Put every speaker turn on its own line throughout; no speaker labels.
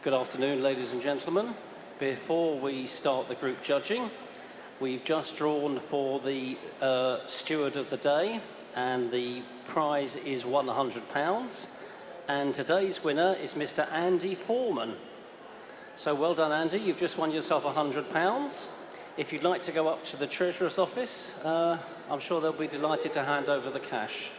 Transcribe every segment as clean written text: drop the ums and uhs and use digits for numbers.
Good afternoon, ladies and gentlemen. Before we start the group judging, we've just drawn for the steward of the day, and the prize is £100. And today's winner is Mr. Andy Foreman. So well done, Andy. You've just won yourself £100. If you'd like to go up to the Treasurer's office, I'm sure they'll be delighted to hand over the cash.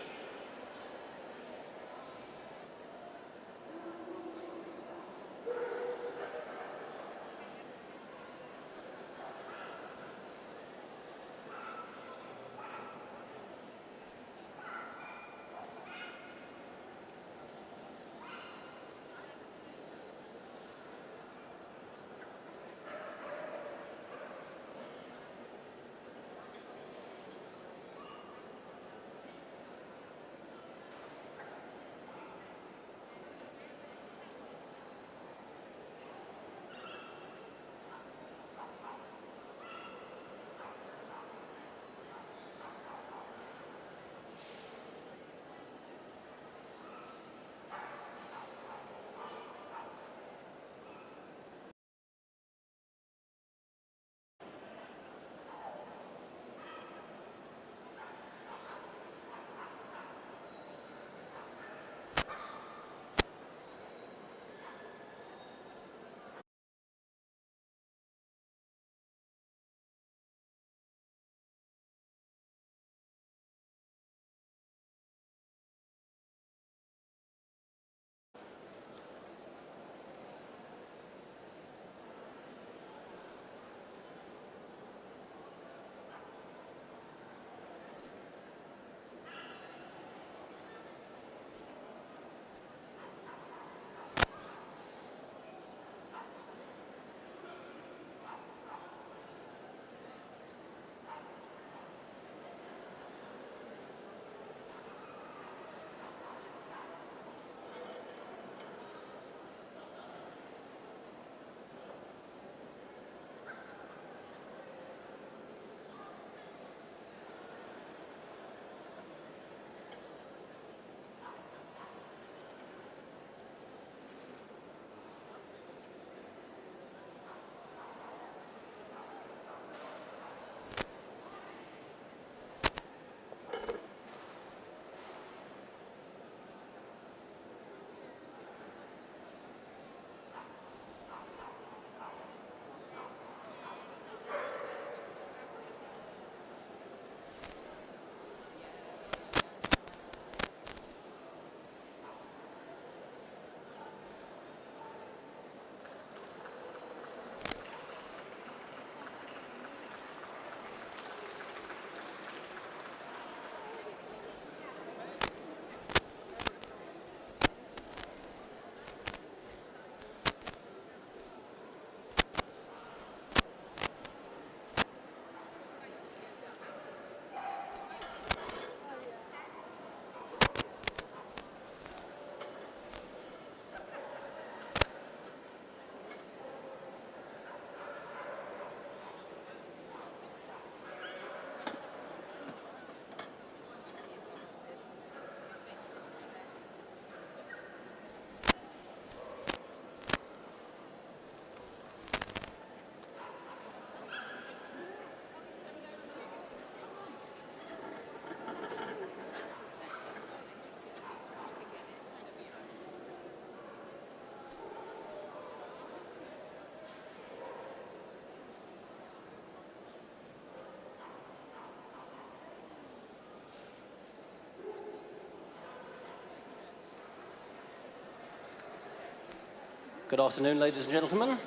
Good afternoon, ladies and gentlemen.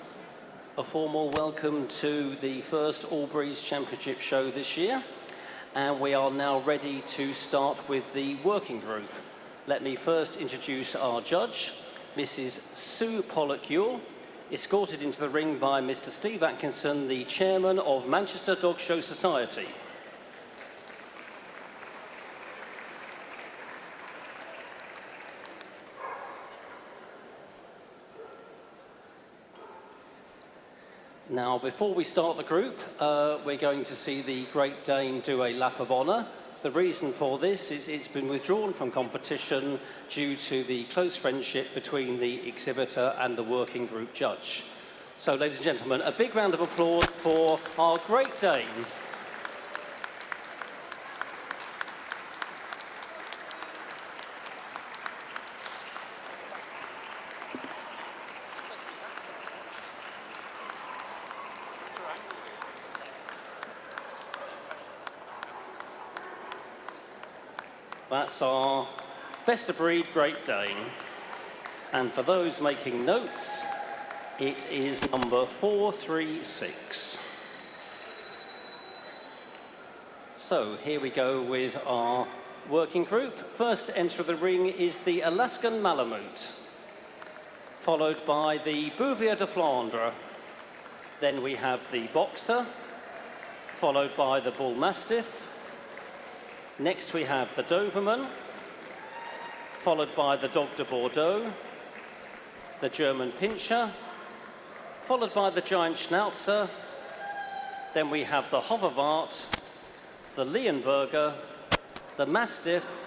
A formal welcome to the first Albury's Championship show this year. And we are now ready to start with the working group. Let me first introduce our judge, Mrs. Sue Pollock-Ewell, escorted into the ring by Mr. Steve Atkinson, the chairman of Manchester Dog Show Society. Now, before we start the group, we're going to see the Great Dane do a lap of honour. The reason for this is it's been withdrawn from competition due to the close friendship between the exhibitor and the working group judge. So, ladies and gentlemen, a big round of applause for our Great Dane. That's our best of breed Great Dane. And for those making notes, it is number 436. So here we go with our working group. First to enter the ring is the Alaskan Malamute, followed by the Bouvier de Flandre. Then we have the Boxer, followed by the Bull Mastiff. Next we have the Doberman, followed by the Dog de Bordeaux, the German Pinscher, followed by the Giant Schnauzer. Then we have the Hoverwart, the Leonberger, the Mastiff,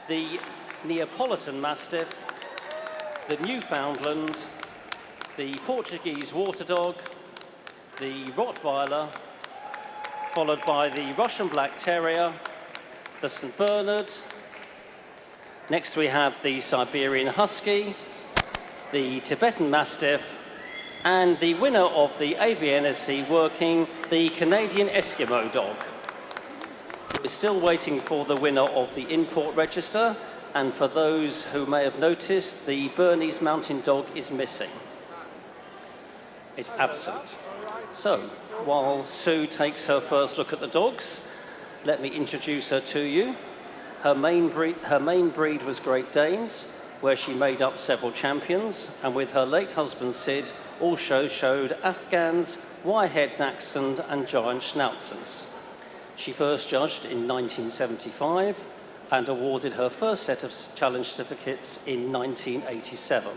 the Neapolitan Mastiff, the Newfoundland, the Portuguese Water Dog, the Rottweiler, followed by the Russian Black Terrier, the St. Bernard. Next we have the Siberian Husky, the Tibetan Mastiff, and the winner of the AVNSC working, the Canadian Eskimo Dog. We're still waiting for the winner of the import register, and for those who may have noticed, the Bernese Mountain Dog is missing. It's absent. So, while Sue takes her first look at the dogs, let me introduce her to you. Her main breed was Great Danes, where she made up several champions, and with her late husband Sid, also showed Afghans, wire-haired Dachshund, and Giant Schnauzers. She first judged in 1975 and awarded her first set of challenge certificates in 1987.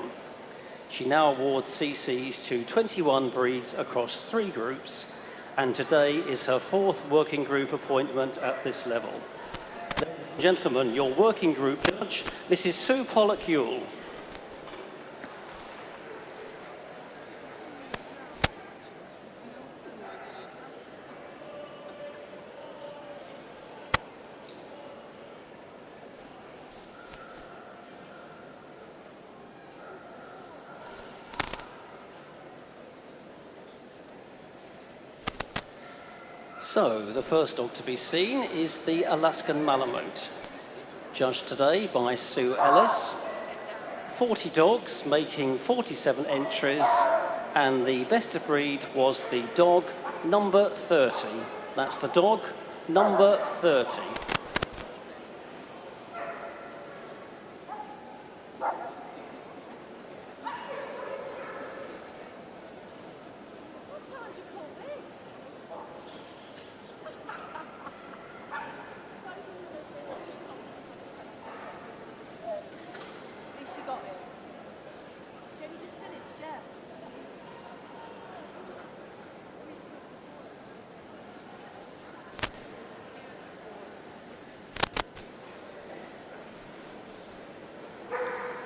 She now awards CCs to 21 breeds across 3 groups, and today is her 4th working group appointment at this level. Ladies and gentlemen, your working group judge, Mrs. Sue Pollock-Ewell. So, the first dog to be seen is the Alaskan Malamute, judged today by Sue Ellis. 40 dogs making 47 entries, and the best of breed was the dog number 30. That's the dog number 30.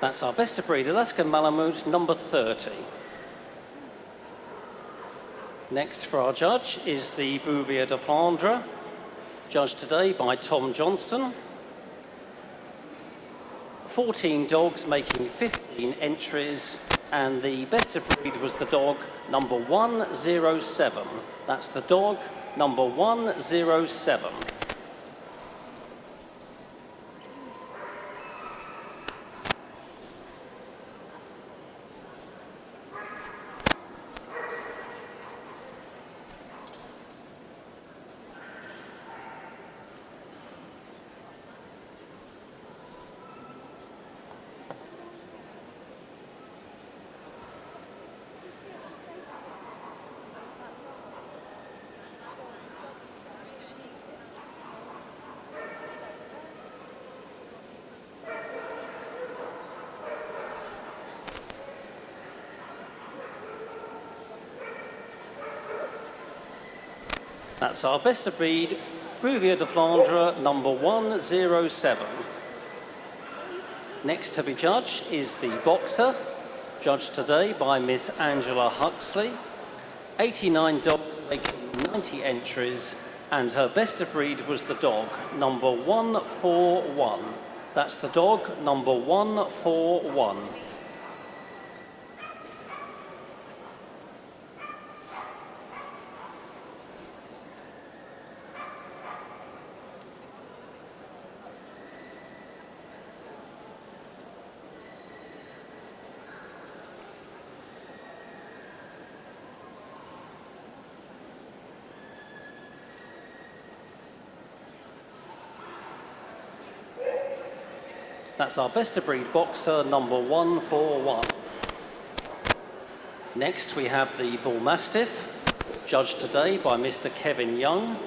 That's our best of breed Alaskan Malamute number 30. Next for our judge is the Bouvier de Flandre, judged today by Tom Johnston. 14 dogs making 15 entries, and the best of breed was the dog number 107. That's the dog number 107. That's our best of breed Rouvier de Flandre, number 107. Next to be judged is the boxer, judged today by Miss Angela Huxley. 89 dogs making 90 entries, and her best of breed was the dog, number 141. That's the dog, number 141. That's our best of breed boxer, number 141. Next we have the Bull Mastiff, judged today by Mr. Kevin Young.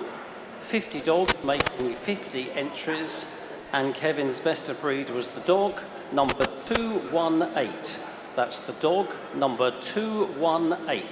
50 dogs making 50 entries, and Kevin's best of breed was the dog, number 218. That's the dog, number 218.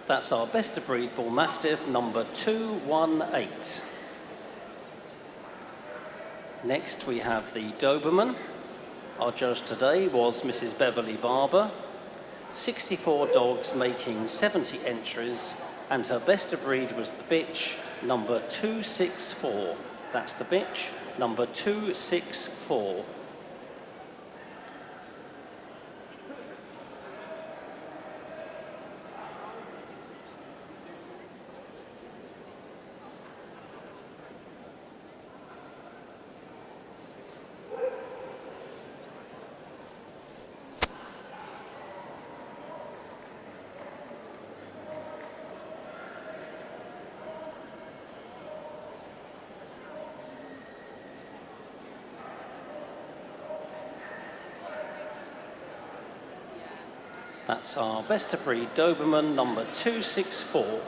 That's our best of breed Bull Mastiff, number 218. Next we have the Doberman. Our judge today was Mrs. Beverly Barber. 64 dogs making 70 entries, and her best of breed was the bitch, number 264. That's the bitch, number 264. That's our best of breed Doberman, number 264.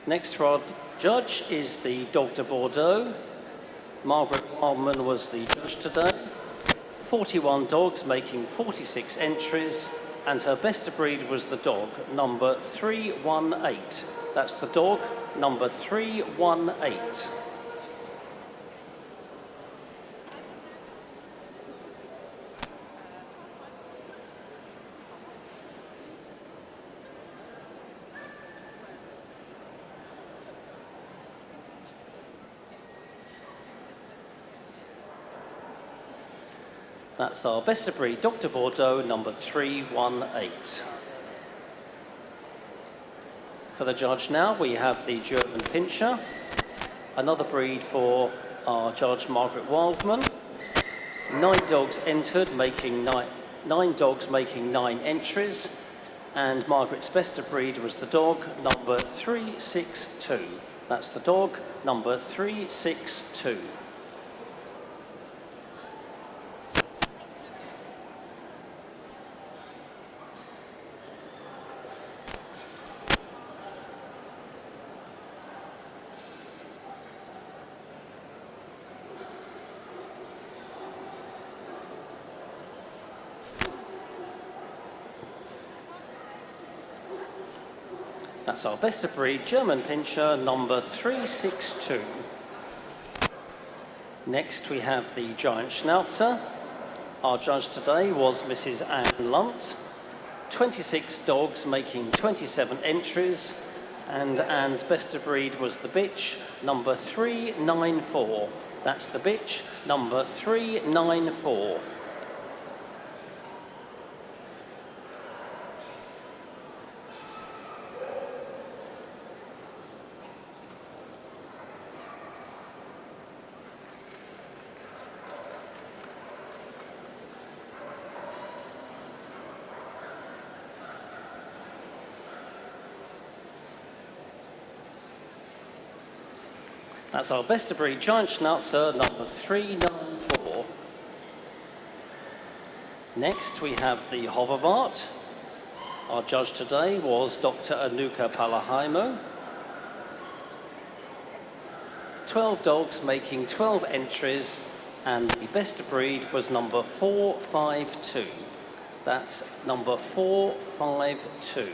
Next for our judge is the Dog de Bordeaux. Margaret Wildman was the judge today. 41 dogs making 46 entries, and her best of breed was the dog, number 318. That's the dog, number 318. That's our best of breed Dr. Bordeaux, number 318. For the judge now, we have the German Pinscher, another breed for our judge Margaret Wildman. 9 dogs entered, making 9 dogs making 9 entries, and Margaret's best of breed was the dog, number 362. That's the dog, number 362. That's our best of breed German Pinscher, number 362. Next we have the Giant Schnauzer. Our judge today was Mrs. Anne Lunt. 26 dogs making 27 entries, and Anne's best of breed was the bitch, number 394. That's the bitch, number 394. That's our best of breed giant schnauzer, number 394. Next, we have the Hoverwart. Our judge today was Dr. Anuka Palahaimo. 12 dogs making 12 entries, and the best of breed was number 452. That's number 452.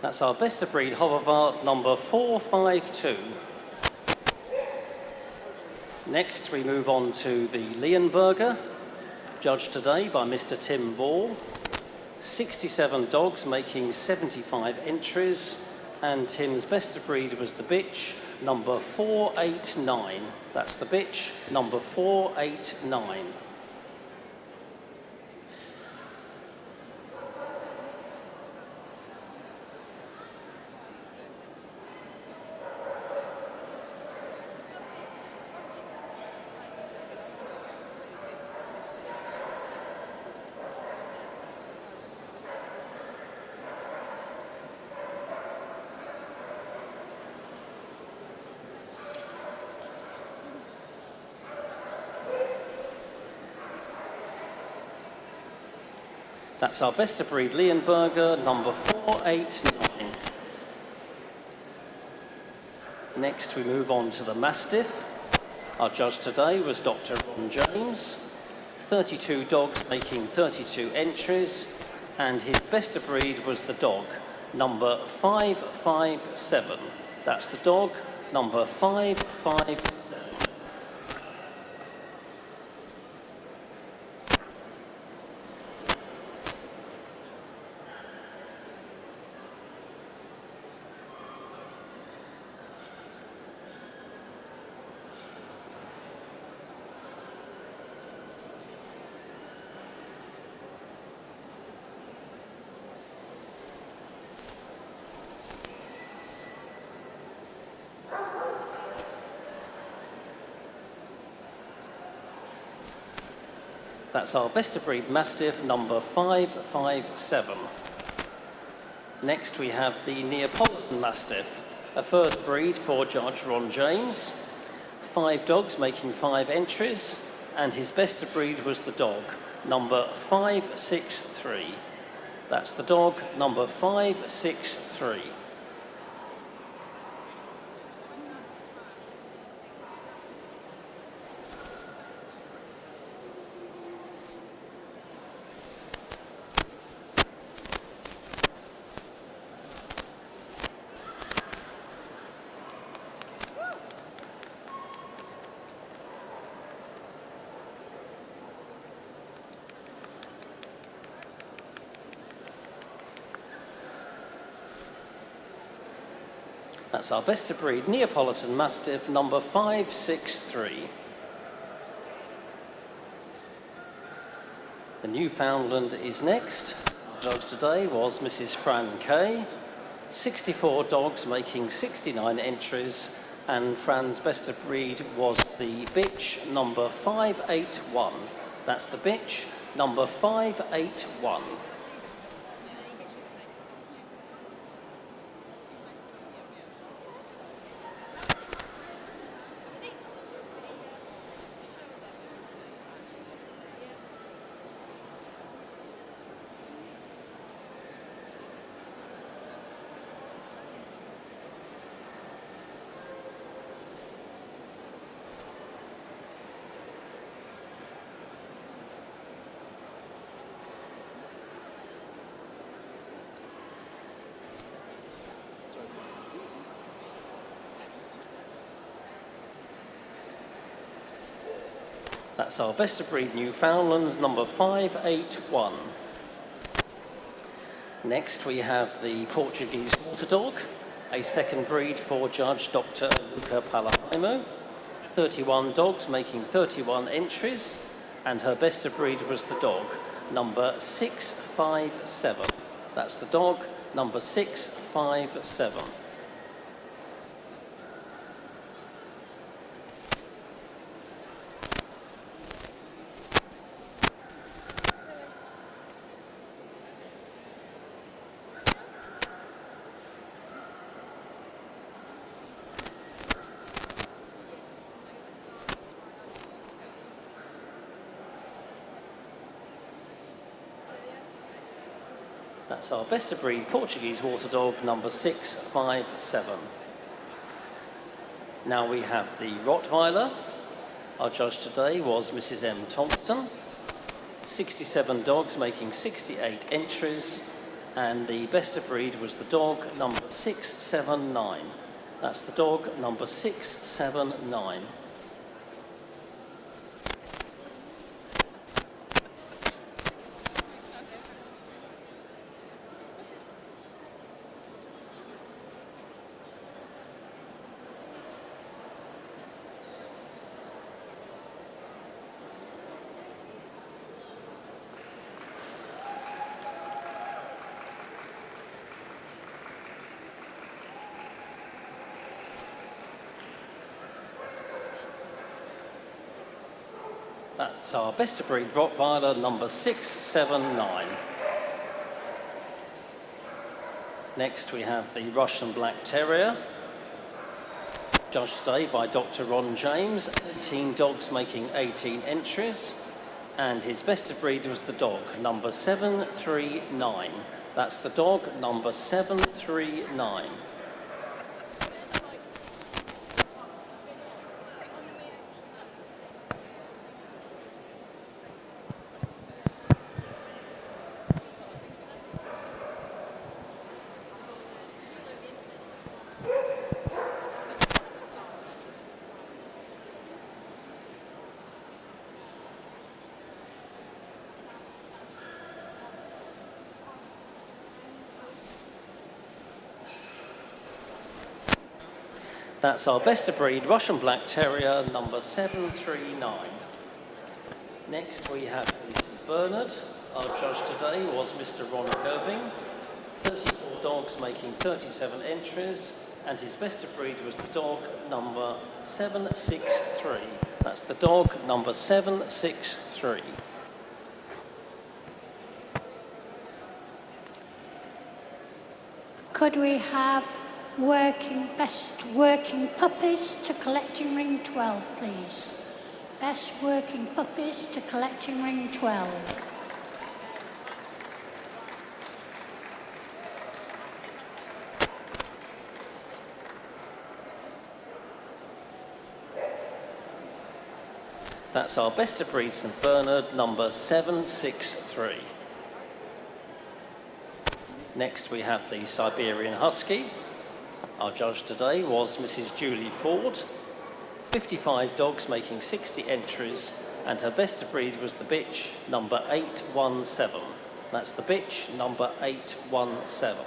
That's our best of breed Hoverwart, number 452. Next, we move on to the Leonberger, judged today by Mr. Tim Ball. 67 dogs making 75 entries, and Tim's best of breed was the bitch, number 489. That's the bitch, number 489. That's our best of breed Leonberger, number 489. Next, we move on to the Mastiff. Our judge today was Dr. Ron James. 32 dogs making 32 entries, and his best of breed was the dog, number 557. That's the dog, number 557. That's our best of breed Mastiff, number 557. Next, we have the Neapolitan Mastiff, a further breed for Judge Ron James. 5 dogs making 5 entries, and his best of breed was the dog, number 563. That's the dog, number 563. That's our best of breed Neapolitan Mastiff, number 563. The Newfoundland is next. Our judge today was Mrs. Fran Kay. 64 dogs making 69 entries, and Fran's best of breed was the bitch, number 581. That's the bitch, number 581. That's our best of breed Newfoundland, number 581. Next, we have the Portuguese Water Dog, a second breed for Judge Dr. Luca Palahaimo. 31 dogs making 31 entries, and her best of breed was the dog, number 657. That's the dog, number 657. That's our best of breed Portuguese water dog, number 657. Now we have the Rottweiler. Our judge today was Mrs. M. Thompson. 67 dogs making 68 entries, and the best of breed was the dog number 679. That's the dog number 679. That's our best of breed Rottweiler, number 679. Next we have the Russian Black Terrier, judged today by Dr. Ron James. 18 dogs making 18 entries, and his best of breed was the dog, number 739. That's the dog, number 739. That's our best of breed Russian Black Terrier, number 739. Next we have St. Bernard. Our judge today was Mr. Ron Irving. 34 dogs making 37 entries, and his best of breed was the dog number 763. That's the dog number 763.
Could we have best working puppies to collecting ring 12, please? Best working puppies to collecting ring 12.
That's our best of breed St. Bernard, number 763. Next we have the Siberian Husky. Our judge today was Mrs. Julie Ford. 55 dogs making 60 entries, and her best of breed was the bitch, number 817. That's the bitch, number 817.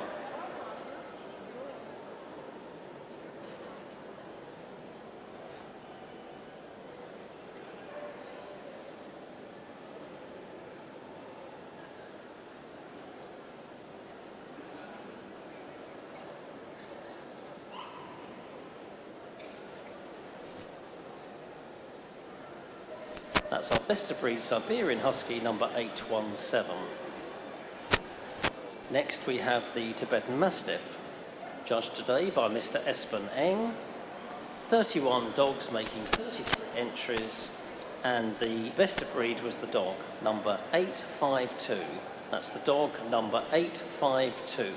That's our best of breed Siberian Husky, number 817. Next we have the Tibetan Mastiff, judged today by Mr. Espen Eng. 31 dogs making 33 entries, and the best of breed was the dog, number 852. That's the dog, number 852.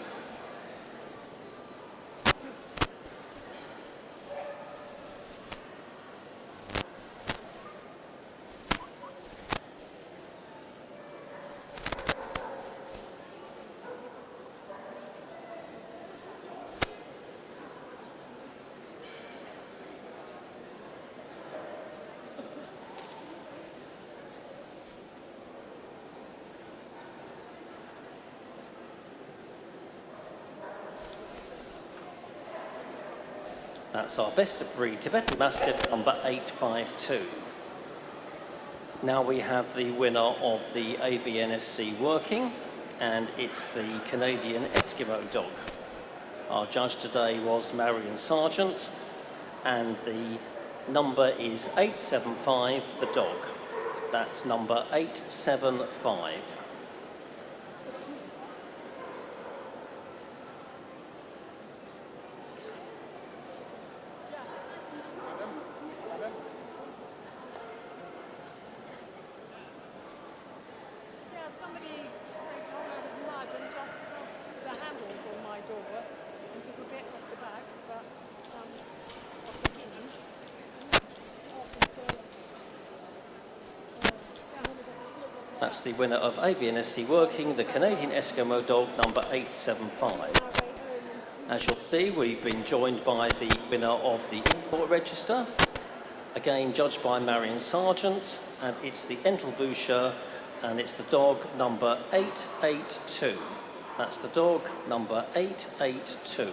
That's our best of breed Tibetan Mastiff, number 852. Now we have the winner of the AVNSC Working. and it's the Canadian Eskimo dog. Our judge today was Marion Sargent, and the number is 875, the dog. That's number 875.
Somebody sprayed a whole load of mud and jumped off the handles on my door and took a bit off the back, but off the hinge.
That's the winner of ABNSC Working, the Canadian Eskimo dog, number 875. As you'll see, we've been joined by the winner of the import register, again judged by Marion Sargent, and it's the Entlebucher, and it's the dog number 882. That's the dog number 882.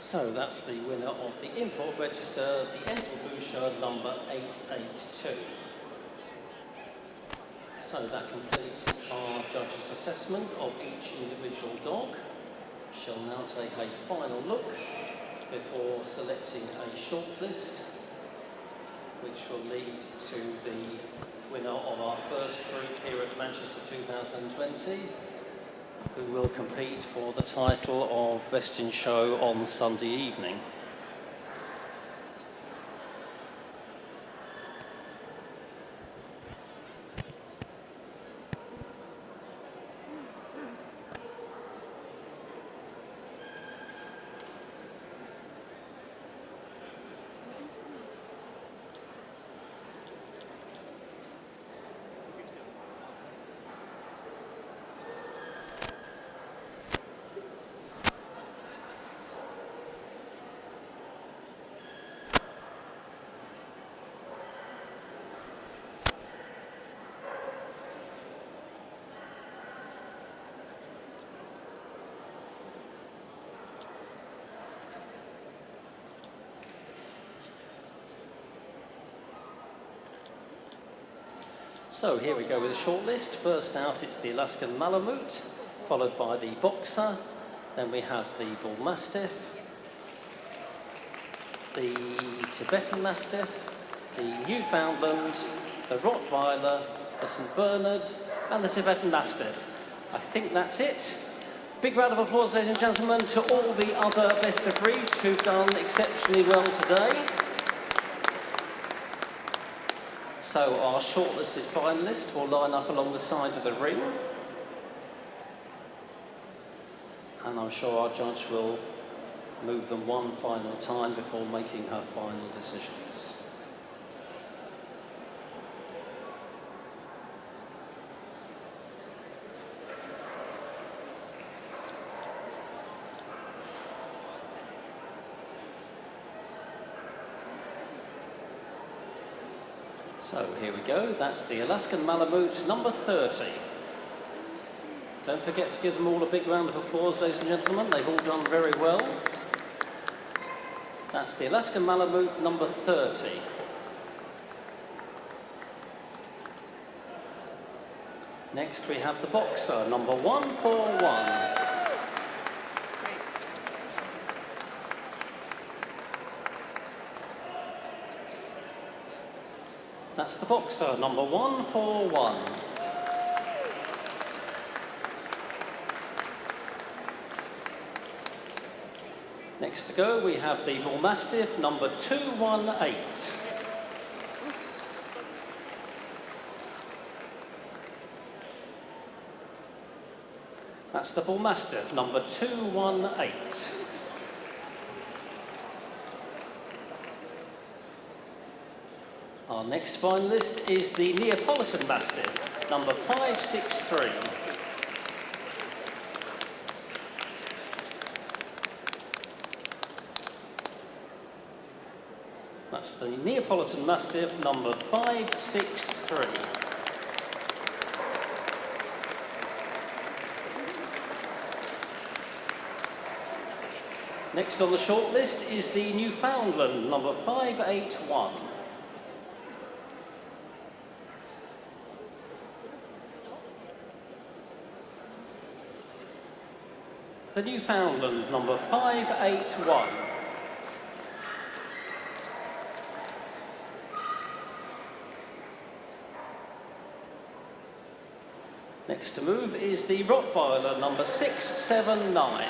So that's the winner of the import register, the Entlebucher number 882. So that completes our judge's assessment of each individual dog. Shall now take a final look before selecting a shortlist, which will lead to the winner of our first group here at Manchester 2020. Who will compete for the title of Best in Show on Sunday evening. So here we go with the shortlist. First out, it's the Alaskan Malamute, followed by the Boxer. Then we have the Bull Mastiff, the Tibetan Mastiff, the Newfoundland, the Rottweiler, the St. Bernard, and the Tibetan Mastiff. I think that's it. Big round of applause, ladies and gentlemen, to all the other best of breeds who've done exceptionally well today. So our shortlisted finalists will line up along the side of the ring. And I'm sure our judge will move them one final time before making her final decisions. So here we go, that's the Alaskan Malamute number 30. Don't forget to give them all a big round of applause, ladies and gentlemen. They've all done very well. That's the Alaskan Malamute number 30. Next we have the Boxer number 141. That's the Boxer, number 141. Next to go, we have the Bull Mastiff, number 218. That's the Bull Mastiff, number 218. Our next finalist is the Neapolitan Mastiff, number 563. That's the Neapolitan Mastiff, number 563. Next on the short list is the Newfoundland, number 581. The Newfoundland, number 581. Next to move is the Rottweiler, number 679.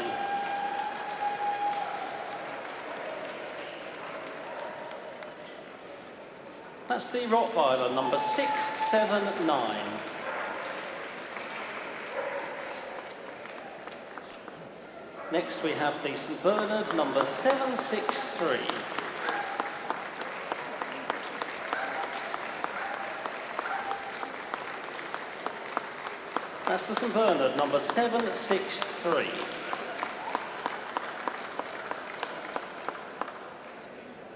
That's the Rottweiler, number 679. Next we have the St Bernard, number 763. That's the St Bernard, number 763.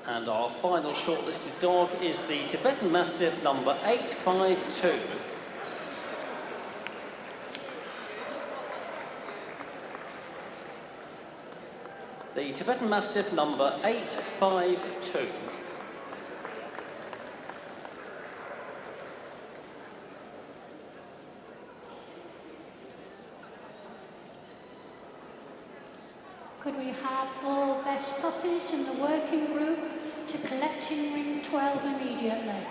And our final shortlisted dog is the Tibetan Mastiff, number 852. The Tibetan Mastiff, number 852.
Could we have all best puppies in the working group to collecting ring 12 immediately?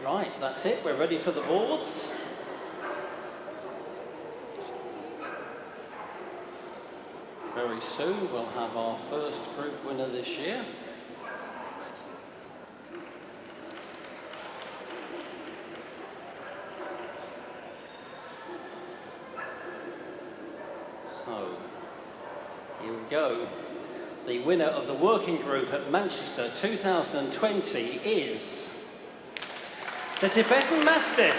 Right, that's it. We're ready for the boards. Very soon we'll have our first group winner this year. So, here we go. The winner of the working group at Manchester 2020 is the Tibetan Mastiff,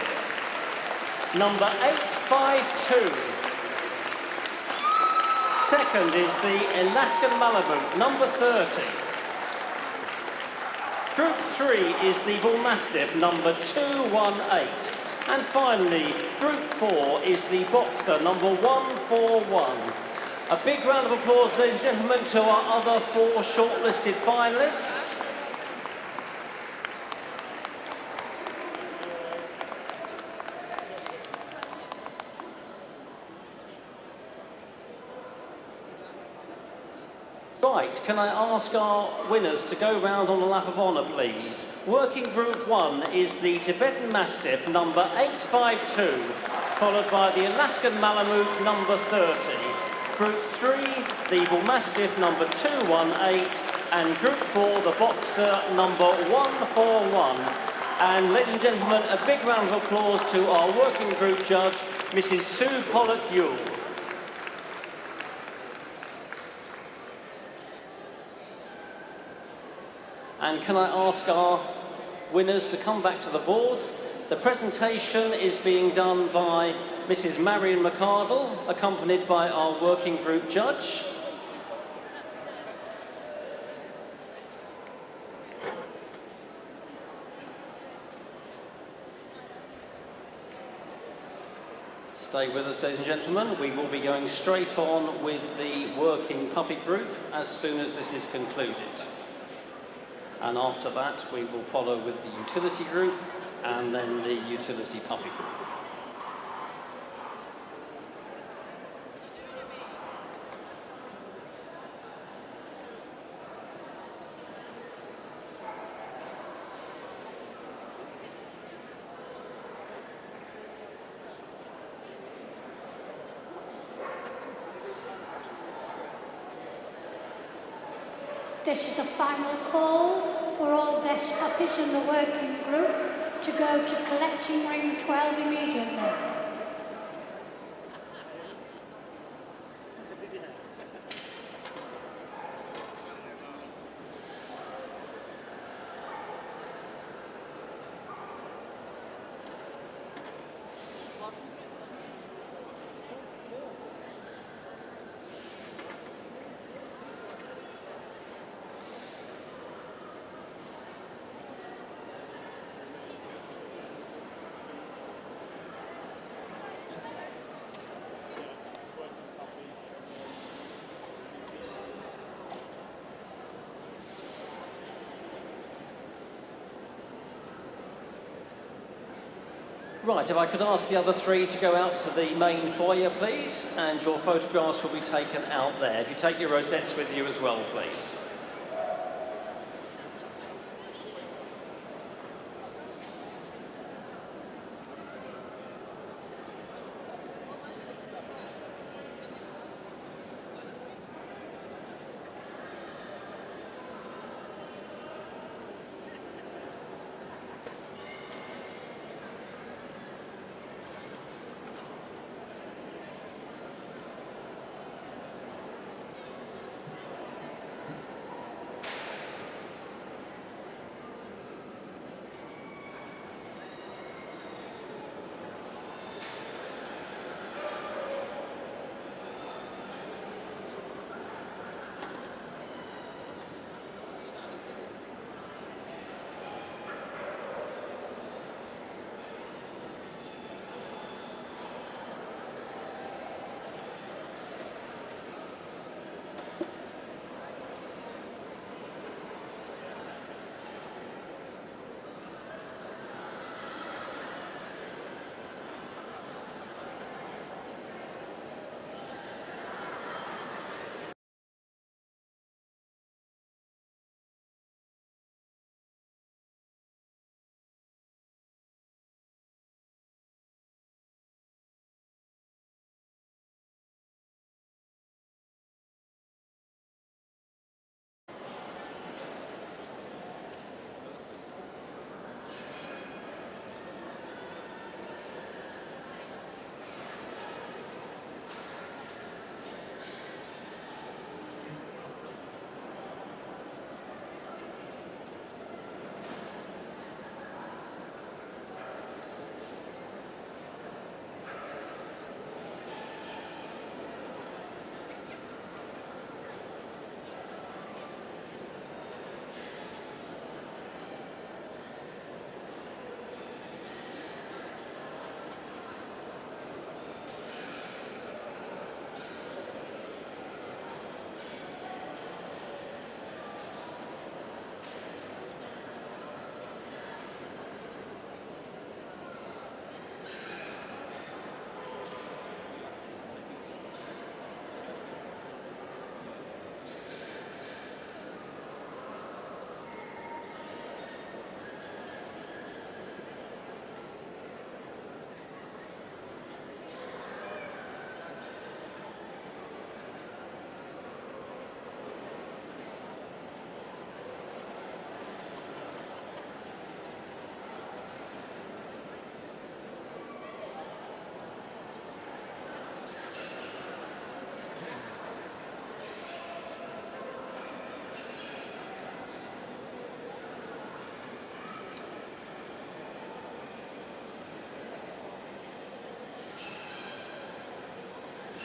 number 852. Second is the Alaskan Malamute, number 30. Group 3 is the Bull Mastiff, number 218. And finally, Group 4 is the Boxer, number 141. A big round of applause, ladies and gentlemen, to our other 4 shortlisted finalists. Right, can I ask our winners to go round on the lap of honour, please? Working Group 1 is the Tibetan Mastiff, number 852, followed by the Alaskan Malamute, number 30. Group 3, the Bull Mastiff, number 218, and Group 4, the Boxer, number 141. And ladies and gentlemen, a big round of applause to our working group judge, Mrs. Sue Pollock-Yule. And can I ask our winners to come back to the boards. The presentation is being done by Mrs. Marion McArdle, accompanied by our working group judge. Stay with us, ladies and gentlemen. We will be going straight on with the working puppy group as soon as this is concluded. And after that, we will follow with the utility group and then the utility puppy group.
This is a final call for all best puppies in the working group to go to collecting ring 12 immediately. Right, if I could ask the other three to go out to the main foyer, please, and your photographs will be taken out there. If you take your rosettes with you as well, please.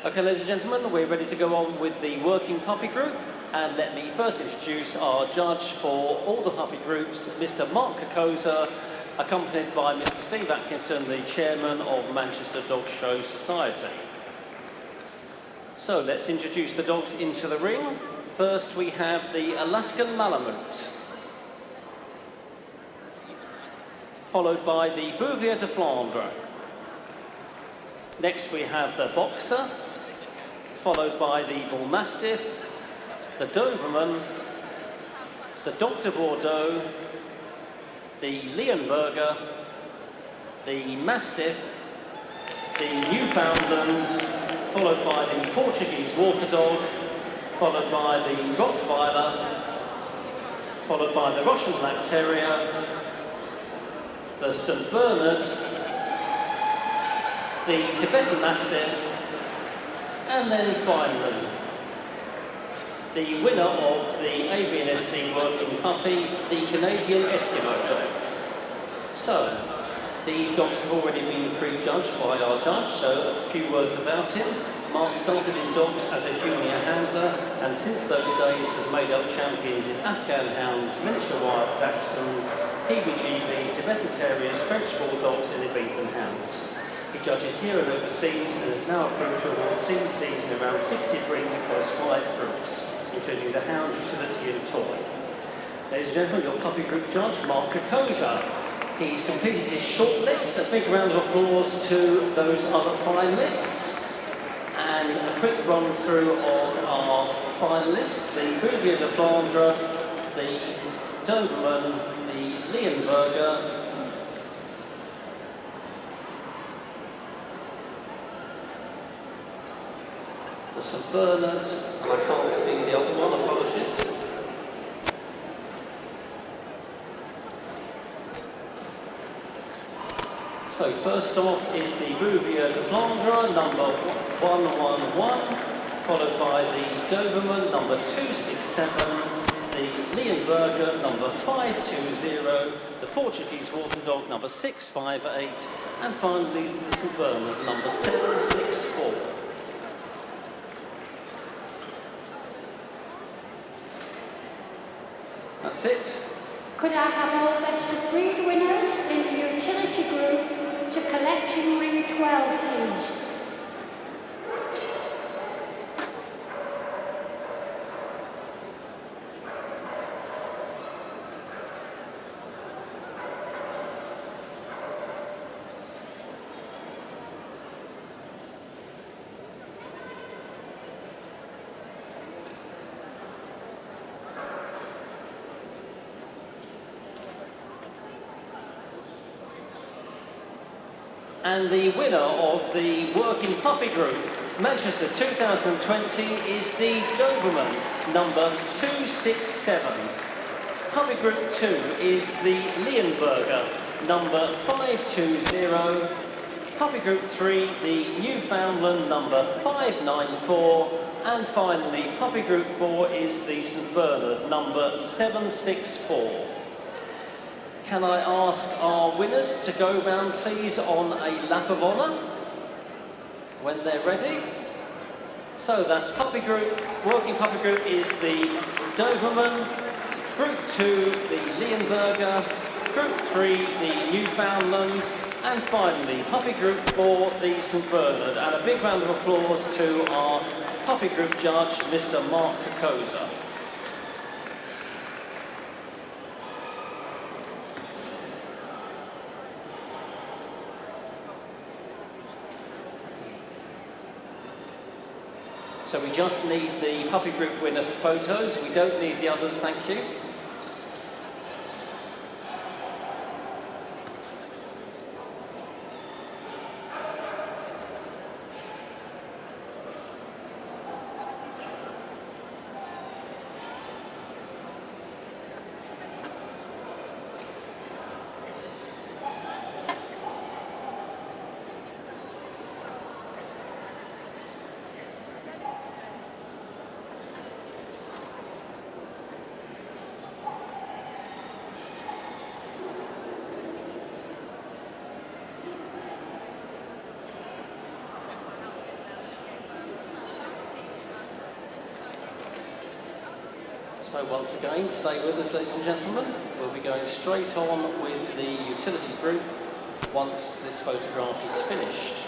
Okay, ladies and gentlemen, we're ready to go on with the working puppy group. And let me first introduce our judge for all the puppy groups, Mr. Mark Kokoza, accompanied by Mr. Steve Atkinson, the chairman of Manchester Dog Show Society. So let's introduce the dogs into the ring. First we have the Alaskan Malamute, followed by the Bouvier de Flandre. Next we have the Boxer, followed by the Bull Mastiff, the Doberman, the Dr. Bordeaux, the Leonberger, the Mastiff, the Newfoundland, followed by the Portuguese Water Dog, followed by the Rottweiler, followed by the Russian Black Terrier, the St. Bernard, the Tibetan Mastiff, and then finally, the winner of the ABNSC Working Puppy, the Canadian Eskimo Dog. So, these dogs have already been prejudged by our judge, so a few words about him. Mark started in dogs as a junior handler, and since those days has made up champions in Afghan Hounds, Miniature Wild Dachshunds, PBGBs, Tibetan Terriers, French Bulldogs, and Elizabethan Hounds. He judges here and overseas and is now approved to award CCs in around 60 breeds across 5 groups, including the Hound, Utility and Toy. Ladies and gentlemen, your puppy group judge, Mark Kokoza. He's completed his shortlist. A big round of applause to those other finalists. And a quick run through of our finalists, the Bouvier de Flandre, the Doberman, the Leonberger, the St. Bernard, and I can't see the other one, apologies. So first off is the Bouvier de Flandre, number 111, followed by the Doberman, number 267, the Leonberger, number 520, the Portuguese Water Dog, number 658, and finally the St. Bernard, number 764. That's it.
Could I have all best of breed winners in the utility group to collection ring 12, please?
And the winner of the Working Puppy Group, Manchester 2020, is the Doberman, number 267. Puppy Group 2 is the Leonberger, number 520. Puppy Group 3, the Newfoundland, number 594. And finally, Puppy Group 4 is the St. Bernard, number 764. Can I ask our winners to go round, please, on a lap of honour when they're ready? So that's Puppy Group. Working Puppy Group is the Doberman, Group 2, the Leonberger, Group 3, the Newfoundland, and finally, Puppy Group 4, the St. Bernard. And a big round of applause to our Puppy Group judge, Mr. Mark Kokoza. So we just need the Puppy Group winner for photos. We don't need the others, thank you. So once again, stay with us, ladies and gentlemen. We'll be going straight on with the utility group once this photograph is finished.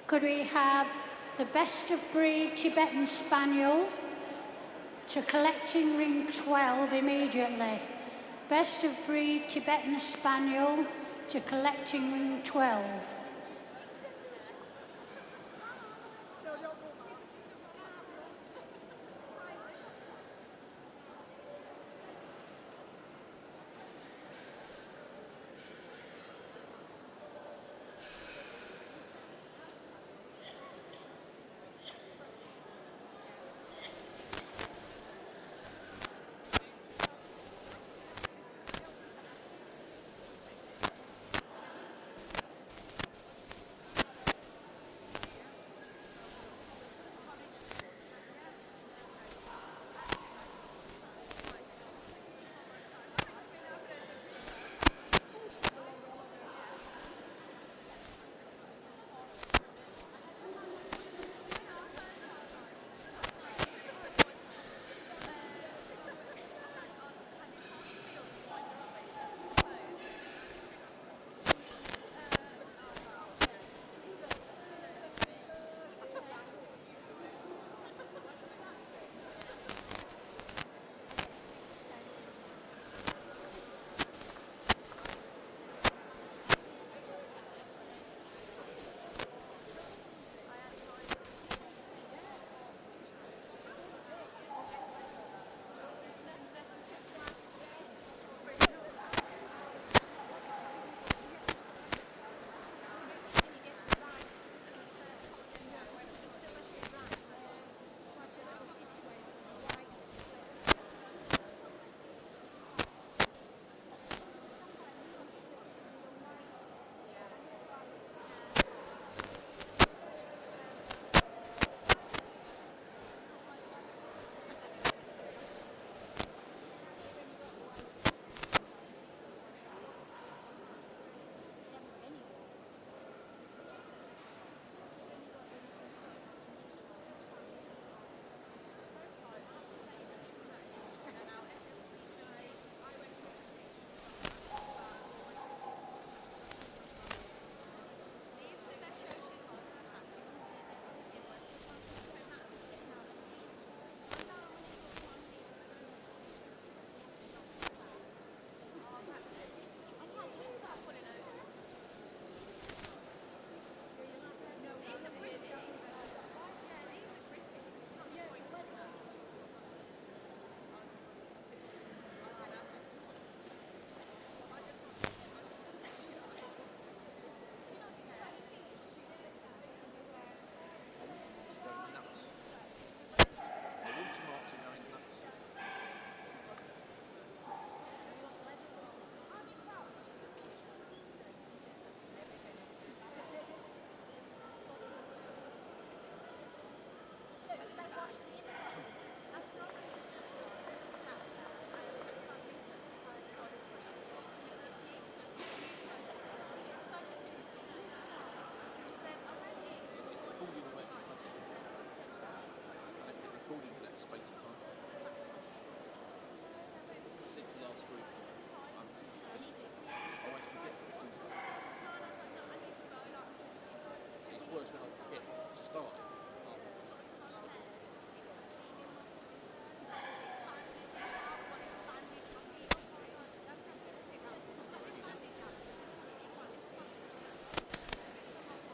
Could we have the best of breed Tibetan Spaniel to collecting ring 12 immediately? Best of breed Tibetan Spaniel to collecting ring 12.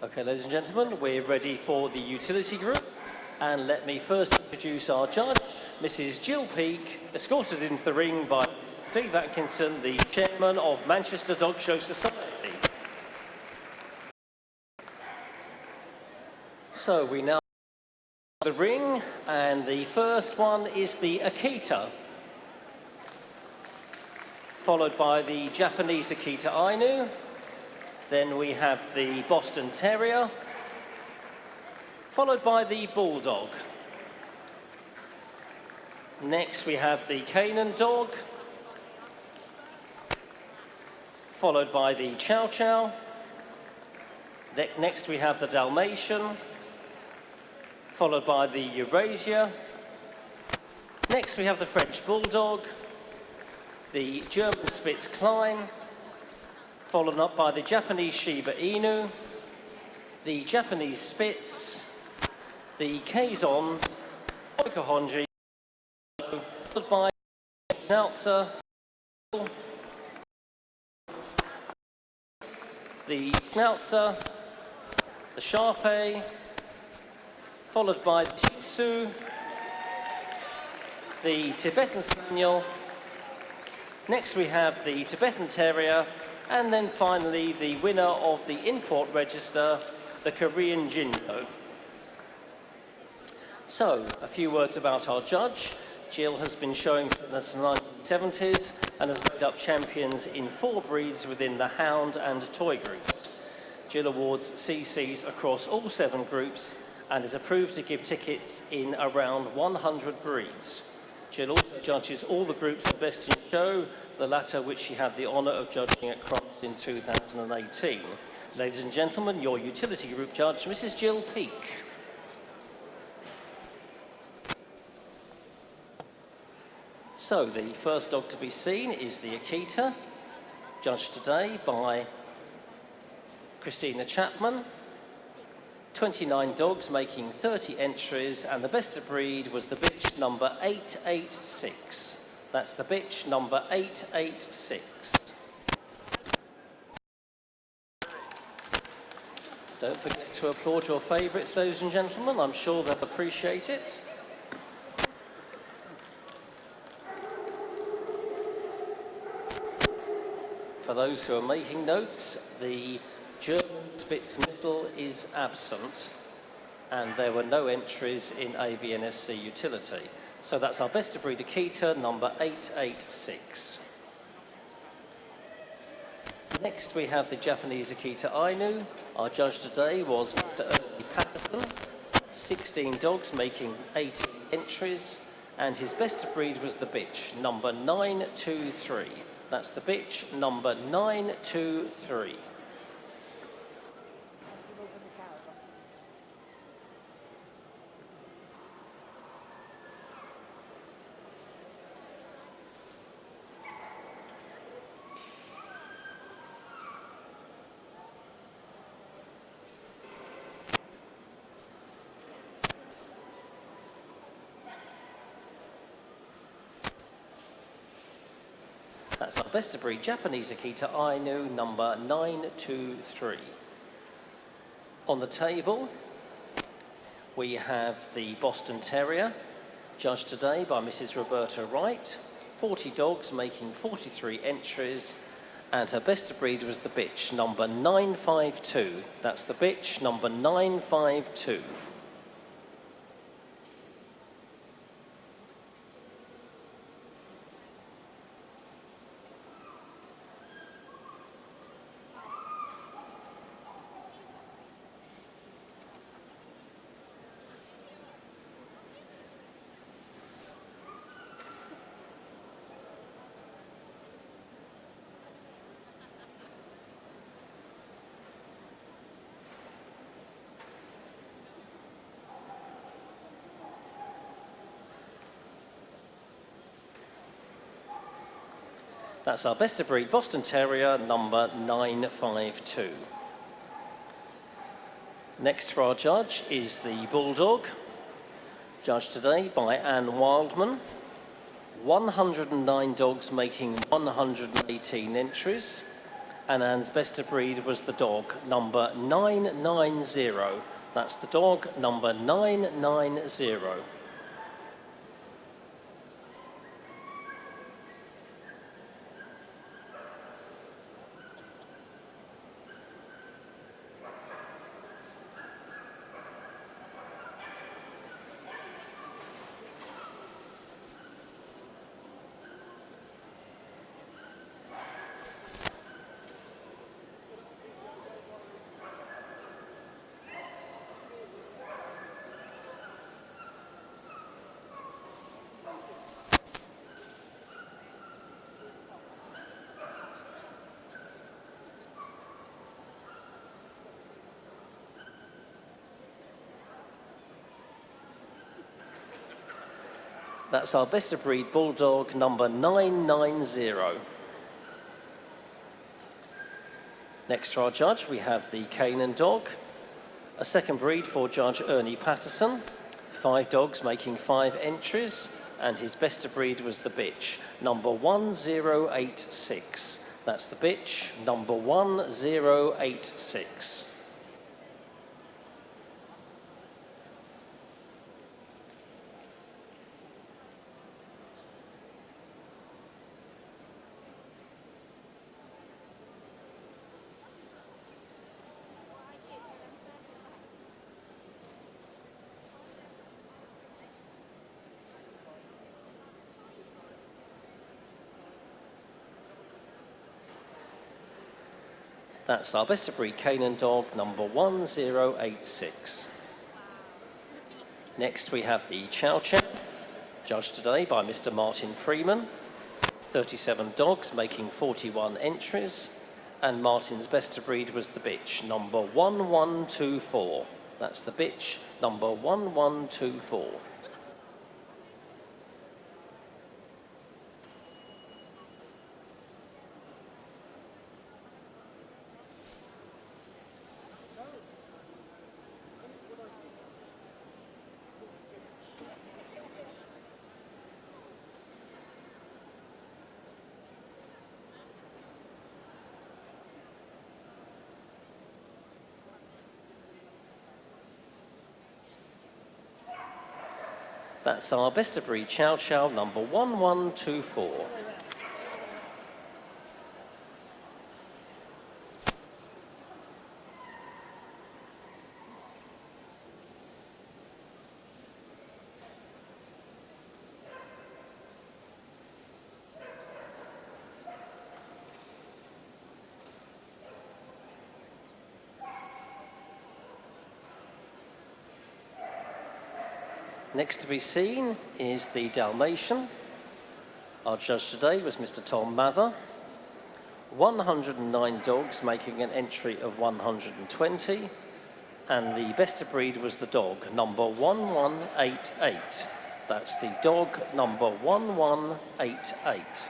Okay, ladies and gentlemen, we're ready for the utility group. And let me first introduce our judge, Mrs. Jill Peake, escorted into the ring by Steve Atkinson, the chairman of Manchester Dog Show Society. So we now have the ring, and the first one is the Akita, followed by the Japanese Akita Inu. Then we have the Boston Terrier, followed by the Bulldog. Next we have the Canaan Dog, followed by the Chow Chow. Next we have the Dalmatian, followed by the Eurasia. Next we have the French Bulldog, the German Spitz Klein, followed up by the Japanese Shiba Inu, the Japanese Spitz, the Kazon, Okahonji, followed by Schnauzer, the Schnauzer, the Sharpei, followed by the Shih Tzu, the Tibetan Spaniel. Next we have the Tibetan Terrier, and then finally the winner of the import register, the Korean Jinjo. So, a few words about our judge. Jill has been showing since the 1970s and has made up champions in 4 breeds within the hound and toy groups. Jill awards CCs across all 7 groups and is approved to give tickets in around 100 breeds. Jill also judges all the groups of Best in Show, the latter which she had the honour of judging at Crofts in 2018. Ladies and gentlemen, your utility group judge, Mrs. Jill Peake. So, the first dog to be seen is the Akita, judged today by Christina Chapman. 29 dogs making 30 entries, and the best of breed was the bitch number 886. That's the bitch number 886. Don't forget to applaud your favourites, ladies and gentlemen. I'm sure they'll appreciate it. For those who are making notes, the German Spitz Middle is absent, and there were no entries in AVNSC utility. So that's our best of breed Akita, number 886. Next we have the Japanese Akita Ainu. Our judge today was Mr. Ernie Patterson. 16 dogs making 18 entries, and his best of breed was the bitch, number 923. That's the bitch, number 923. That's our best of breed Japanese Akita Ainu, number 923. On the table, we have the Boston Terrier, judged today by Mrs. Roberta Wright. 40 dogs making 43 entries, and her best of breed was the bitch, number 952. That's the bitch, number 952. That's our best of breed Boston Terrier, number 952. Next for our judge is the Bulldog, judged today by Anne Wildman. 109 dogs making 118 entries, and Anne's best of breed was the dog, number 990. That's the dog, number 990. That's our best of breed Bulldog, number 990. Next to our judge, we have the Canaan Dog, A second breed for Judge Ernie Patterson. 5 dogs making 5 entries, and his best of breed was the bitch, number 1086. That's the bitch, number 1086. That's our best of breed Canaan dog, number 1086. Next we have the Chow Chow, judged today by Mr. Martin Freeman. 37 dogs making 41 entries, and Martin's best of breed was the bitch, number 1124. That's the bitch, number 1124. That's our best of breed Chow Chow, number 1124. Next to be seen is the Dalmatian. Our judge today was Mr. Tom Mather. 109 dogs making an entry of 120, and the best of breed was the dog, number 1188. That's the dog, number 1188.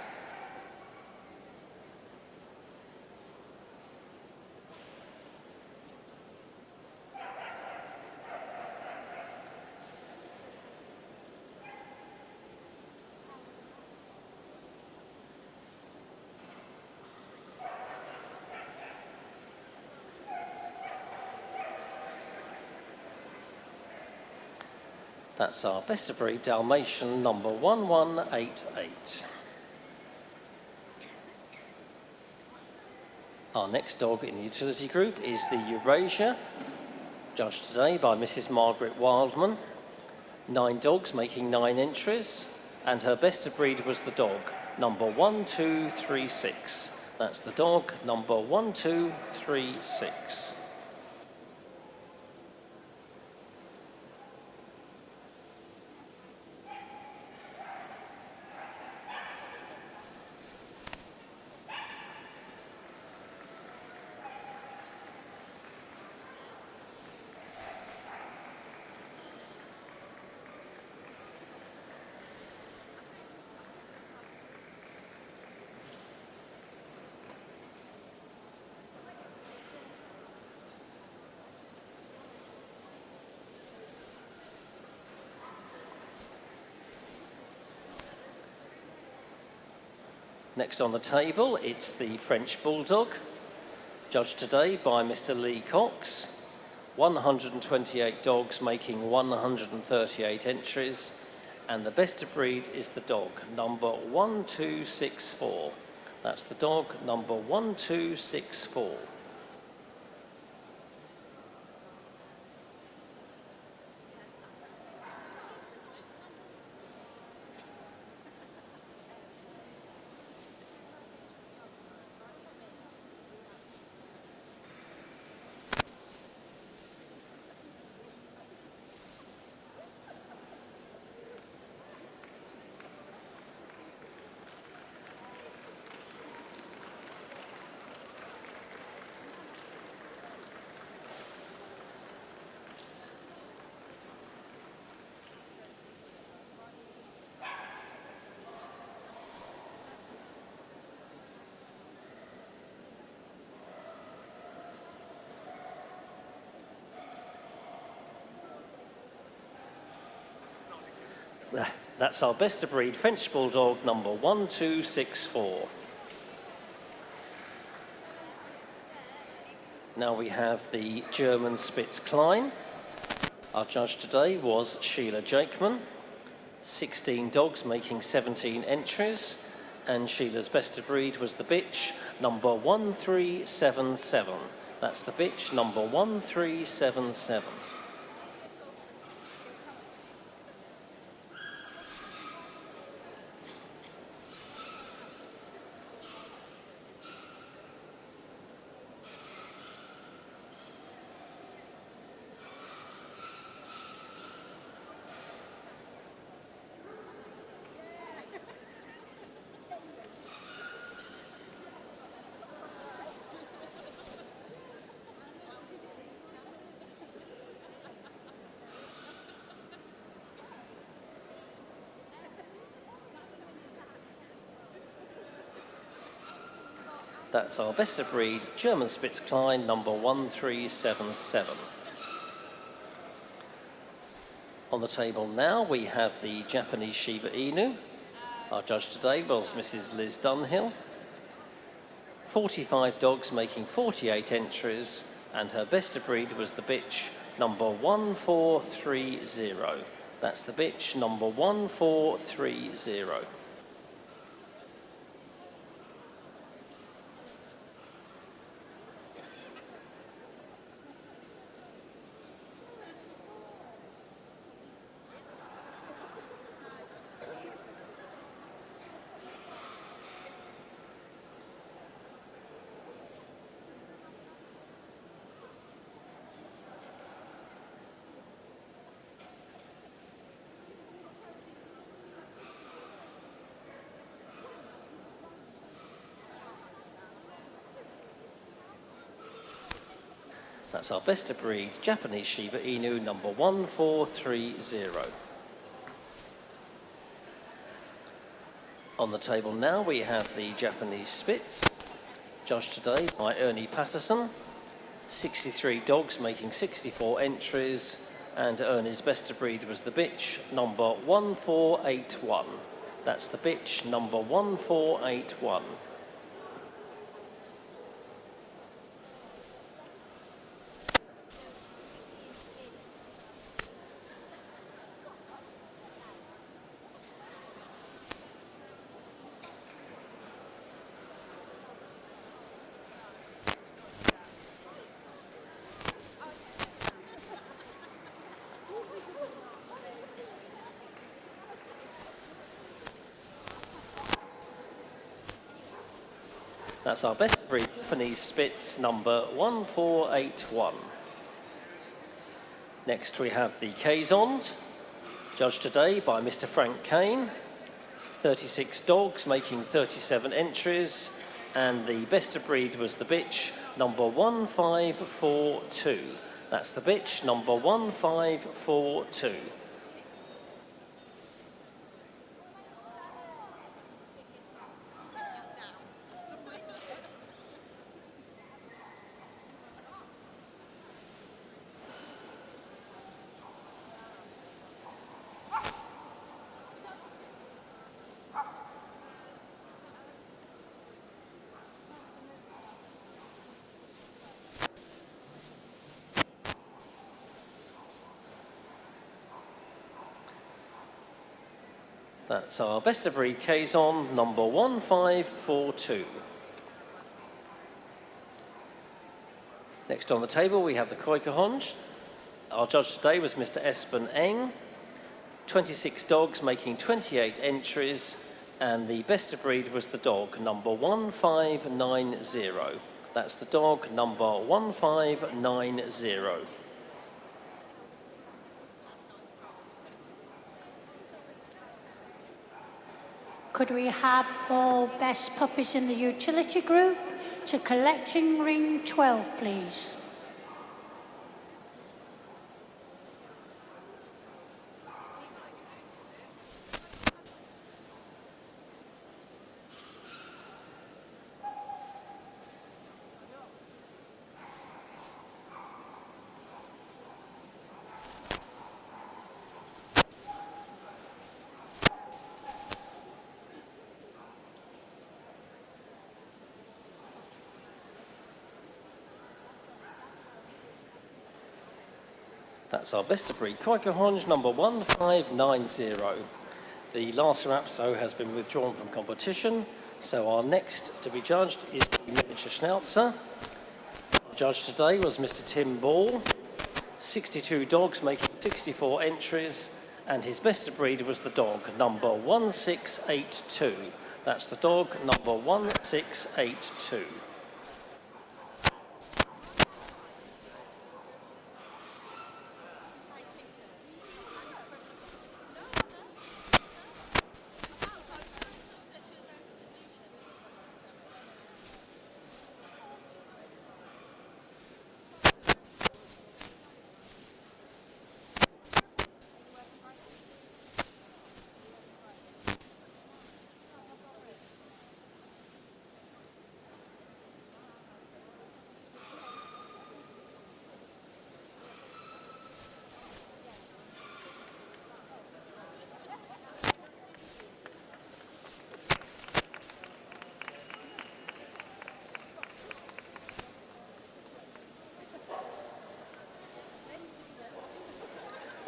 That's our best of breed Dalmatian, number 1188. Our next dog in the utility group is the Eurasia, judged today by Mrs. Margaret Wildman. 9 dogs making 9 entries, and her best of breed was the dog, number 1236. That's the dog, number 1236. Next on the table, it's the French Bulldog, judged today by Mr. Lee Cox. 128 dogs making 138 entries, and the best of breed is the dog, number 1264. That's the dog, number 1264. That's our best of breed French Bulldog number 1264. Now we have the German Spitz Klein. Our judge today was Sheila Jakeman. 16 dogs making 17 entries, and Sheila's best of breed was the bitch number 1377. That's the bitch number 1377. That's our best of breed German Spitz Klein number 1377. On the table now we have the Japanese Shiba Inu. Our judge today was Mrs. Liz Dunhill. 45 dogs making 48 entries, and her best of breed was the bitch number 1430. That's the bitch number 1430. That's our best of breed Japanese Shiba Inu number 1430. On the table now we have the Japanese Spitz, judged today by Ernie Patterson. 63 dogs making 64 entries, and Ernie's best of breed was the bitch number 1481. That's the bitch number 1481. That's our best of breed Japanese Spitz number 1481. Next we have the Kazond, judged today by Mr. Frank Kane. 36 dogs making 37 entries, and the best of breed was the bitch number 1542. That's the bitch number 1542. That's our best of breed Kazon number 1542. Next on the table we have the Koikahonj. Our judge today was Mr. Espen Eng. 26 dogs making 28 entries, and the best of breed was the dog number 1590. That's the dog number 1590.
Could we have all best puppies in the utility group to collecting ring 12, please?
That's our best of breed Quakerhonge number 1590. The Lhasa Apso has been withdrawn from competition, so our next to be judged is the miniature Schnauzer. Our judge today was Mr. Tim Ball. 62 dogs making 64 entries, and his best of breed was the dog number 1682. That's the dog number 1682.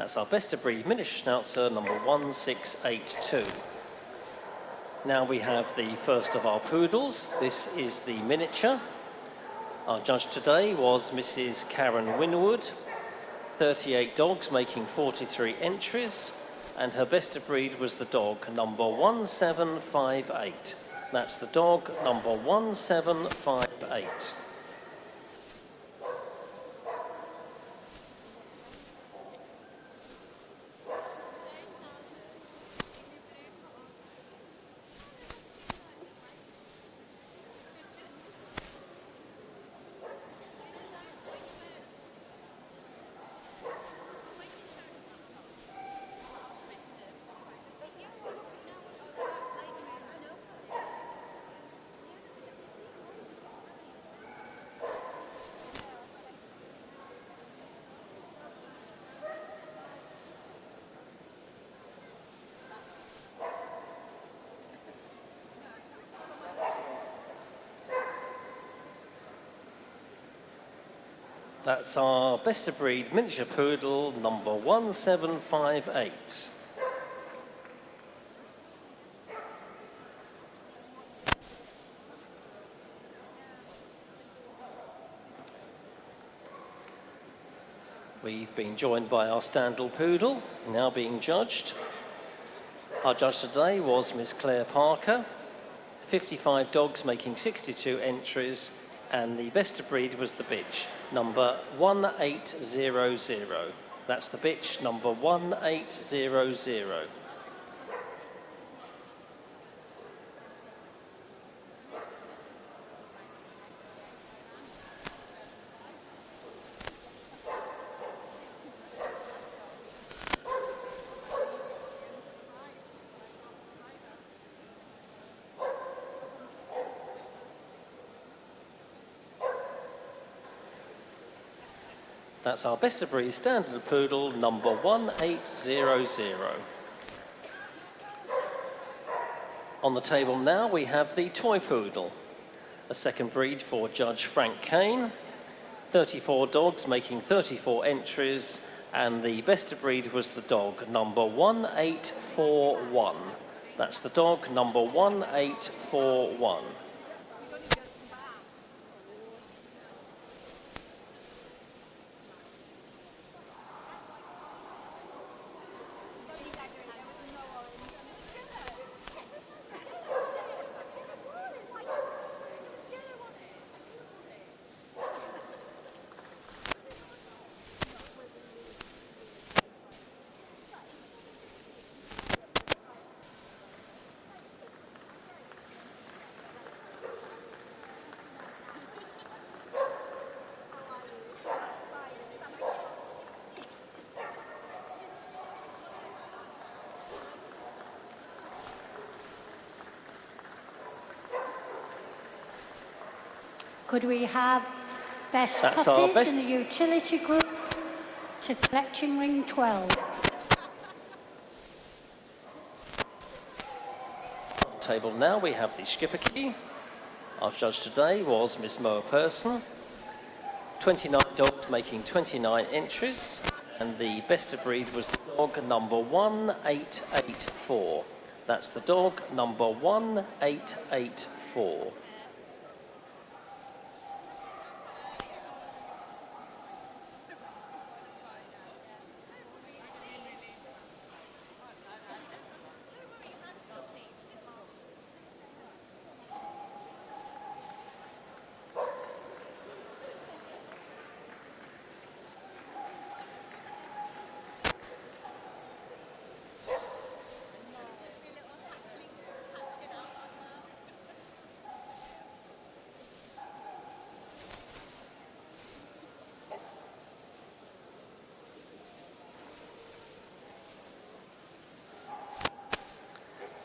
That's our best of breed miniature Schnauzer number 1682. Now we have the first of our poodles. This is the miniature. Our judge today was Mrs. Karen Winwood. 38 dogs making 43 entries, and her best of breed was the dog number 1758. That's the dog number 1758. That's our best of breed miniature poodle number 1758. We've been joined by our Standal poodle, now being judged. Our judge today was Miss Claire Parker. 55 dogs making 62 entries, and the best of breed was the bitch, number 1800. That's the bitch, number 1800. That's our best of breed standard poodle, number 1800. On the table now we have the toy poodle, a second breed for Judge Frank Kane. 34 dogs making 34 entries, and the best of breed was the dog, number 1841. That's the dog, number 1841.
Could we have best
That's our
puppies
best-
in the utility group to collecting ring 12?
On the table now we have the Schipperke. Our judge today was Miss Moa Person. 29 dogs making 29 entries, And the best of breed was the dog number 1884. That's the dog number 1884.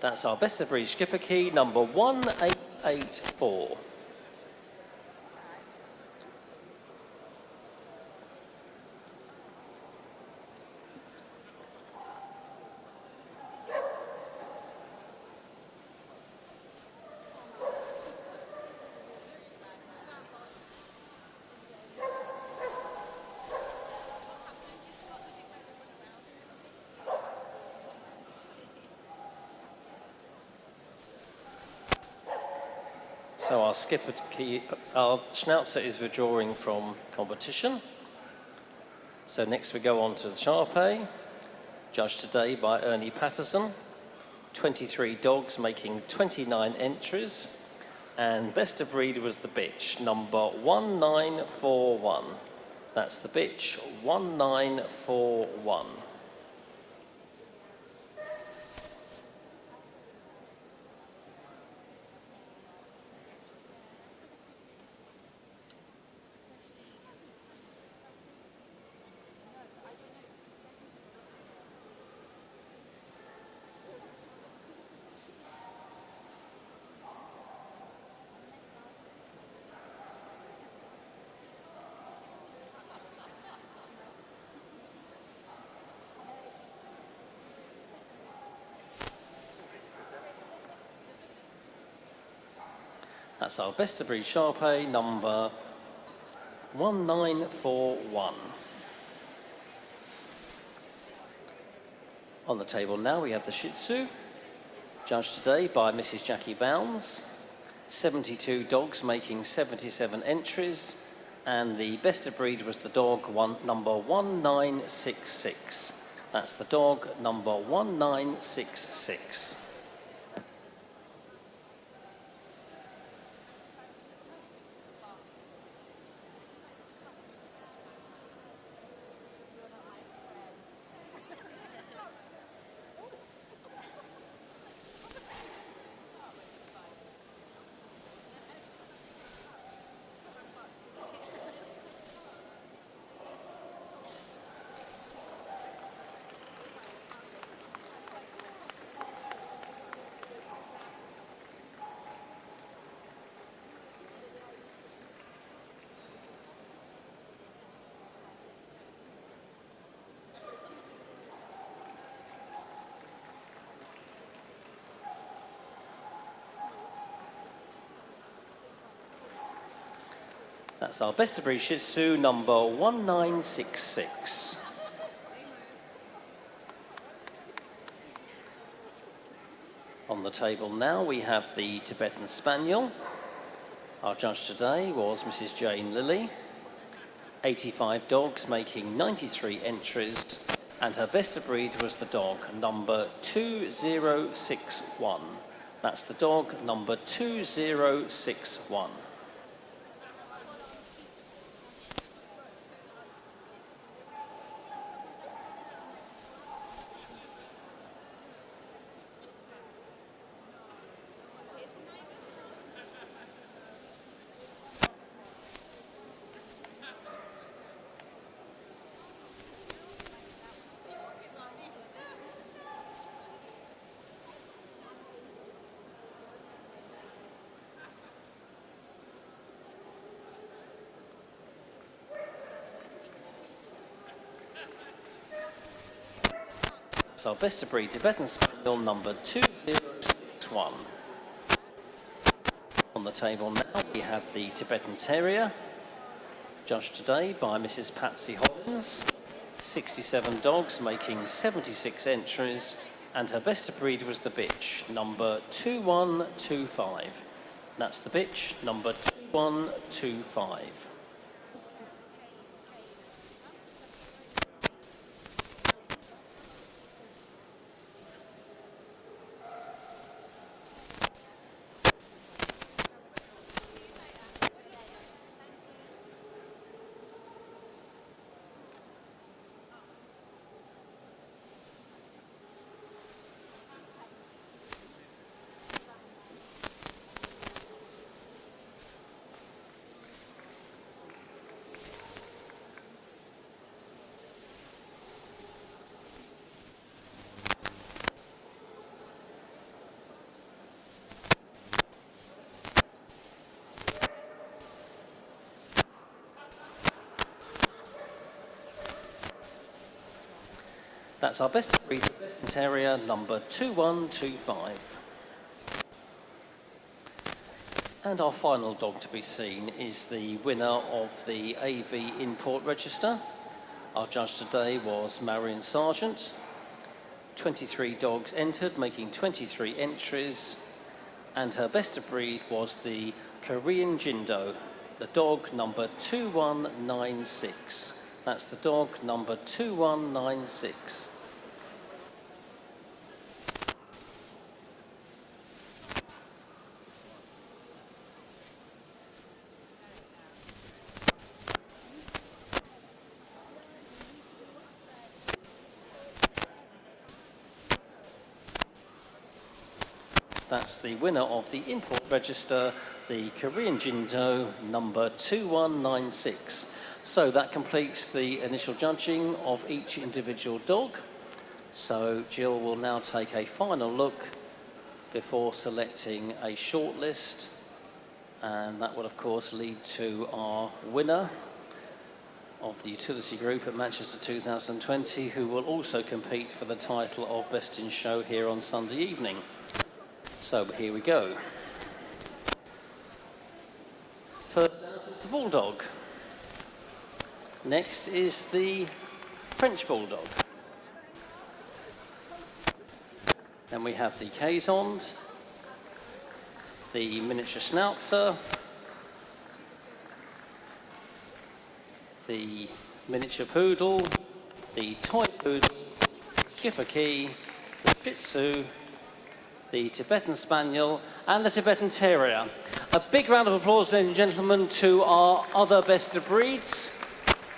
That's our best of breed skipper key, number 1884. So our skipper key, our Schnauzer is withdrawing from competition. So next we go on to the Sharpei, judged today by Ernie Patterson. 23 dogs making 29 entries. And best of breed was the bitch, number 1941. That's the bitch, 1941. That's our best of breed Sharpei, number 1941. On the table now we have the Shih Tzu, judged today by Mrs. Jackie Bounds. 72 dogs making 77 entries, and the best of breed was the dog number 1966. That's the dog number 1966. That's our best of breed Shih Tzu, number 1966. On the table now we have the Tibetan Spaniel. Our judge today was Mrs. Jane Lilly. 85 dogs making 93 entries, and her best of breed was the dog number 2061. That's the dog number 2061. Our best of breed Tibetan Spaniel, number 2061. On the table now we have the Tibetan Terrier, judged today by Mrs. Patsy Hollins. 67 dogs, making 76 entries, and her best of breed was the bitch, number 2125. That's the bitch, number 2125. That's our best of breed Terrier, number 2125. And our final dog to be seen is the winner of the AV Import Register. Our judge today was Marion Sargent. 23 dogs entered, making 23 entries. And her best of breed was the Korean Jindo, the dog number 2196. That's the dog number 2196. That's the winner of the Import Register, the Korean Jindo, number 2196. So that completes the initial judging of each individual dog. So Jill will now take a final look before selecting a shortlist. And that will, of course, lead to our winner of the utility group at Manchester 2020, who will also compete for the title of Best in Show here on Sunday evening. So here we go. First out is the Bulldog. Next is the French Bulldog. Then we have the Quezon, the Miniature Schnauzer, the Miniature Poodle, the Toy Poodle, Schipperke, the Shih Tzu, the Tibetan Spaniel, and the Tibetan Terrier. A big round of applause, ladies and gentlemen, to our other best of breeds,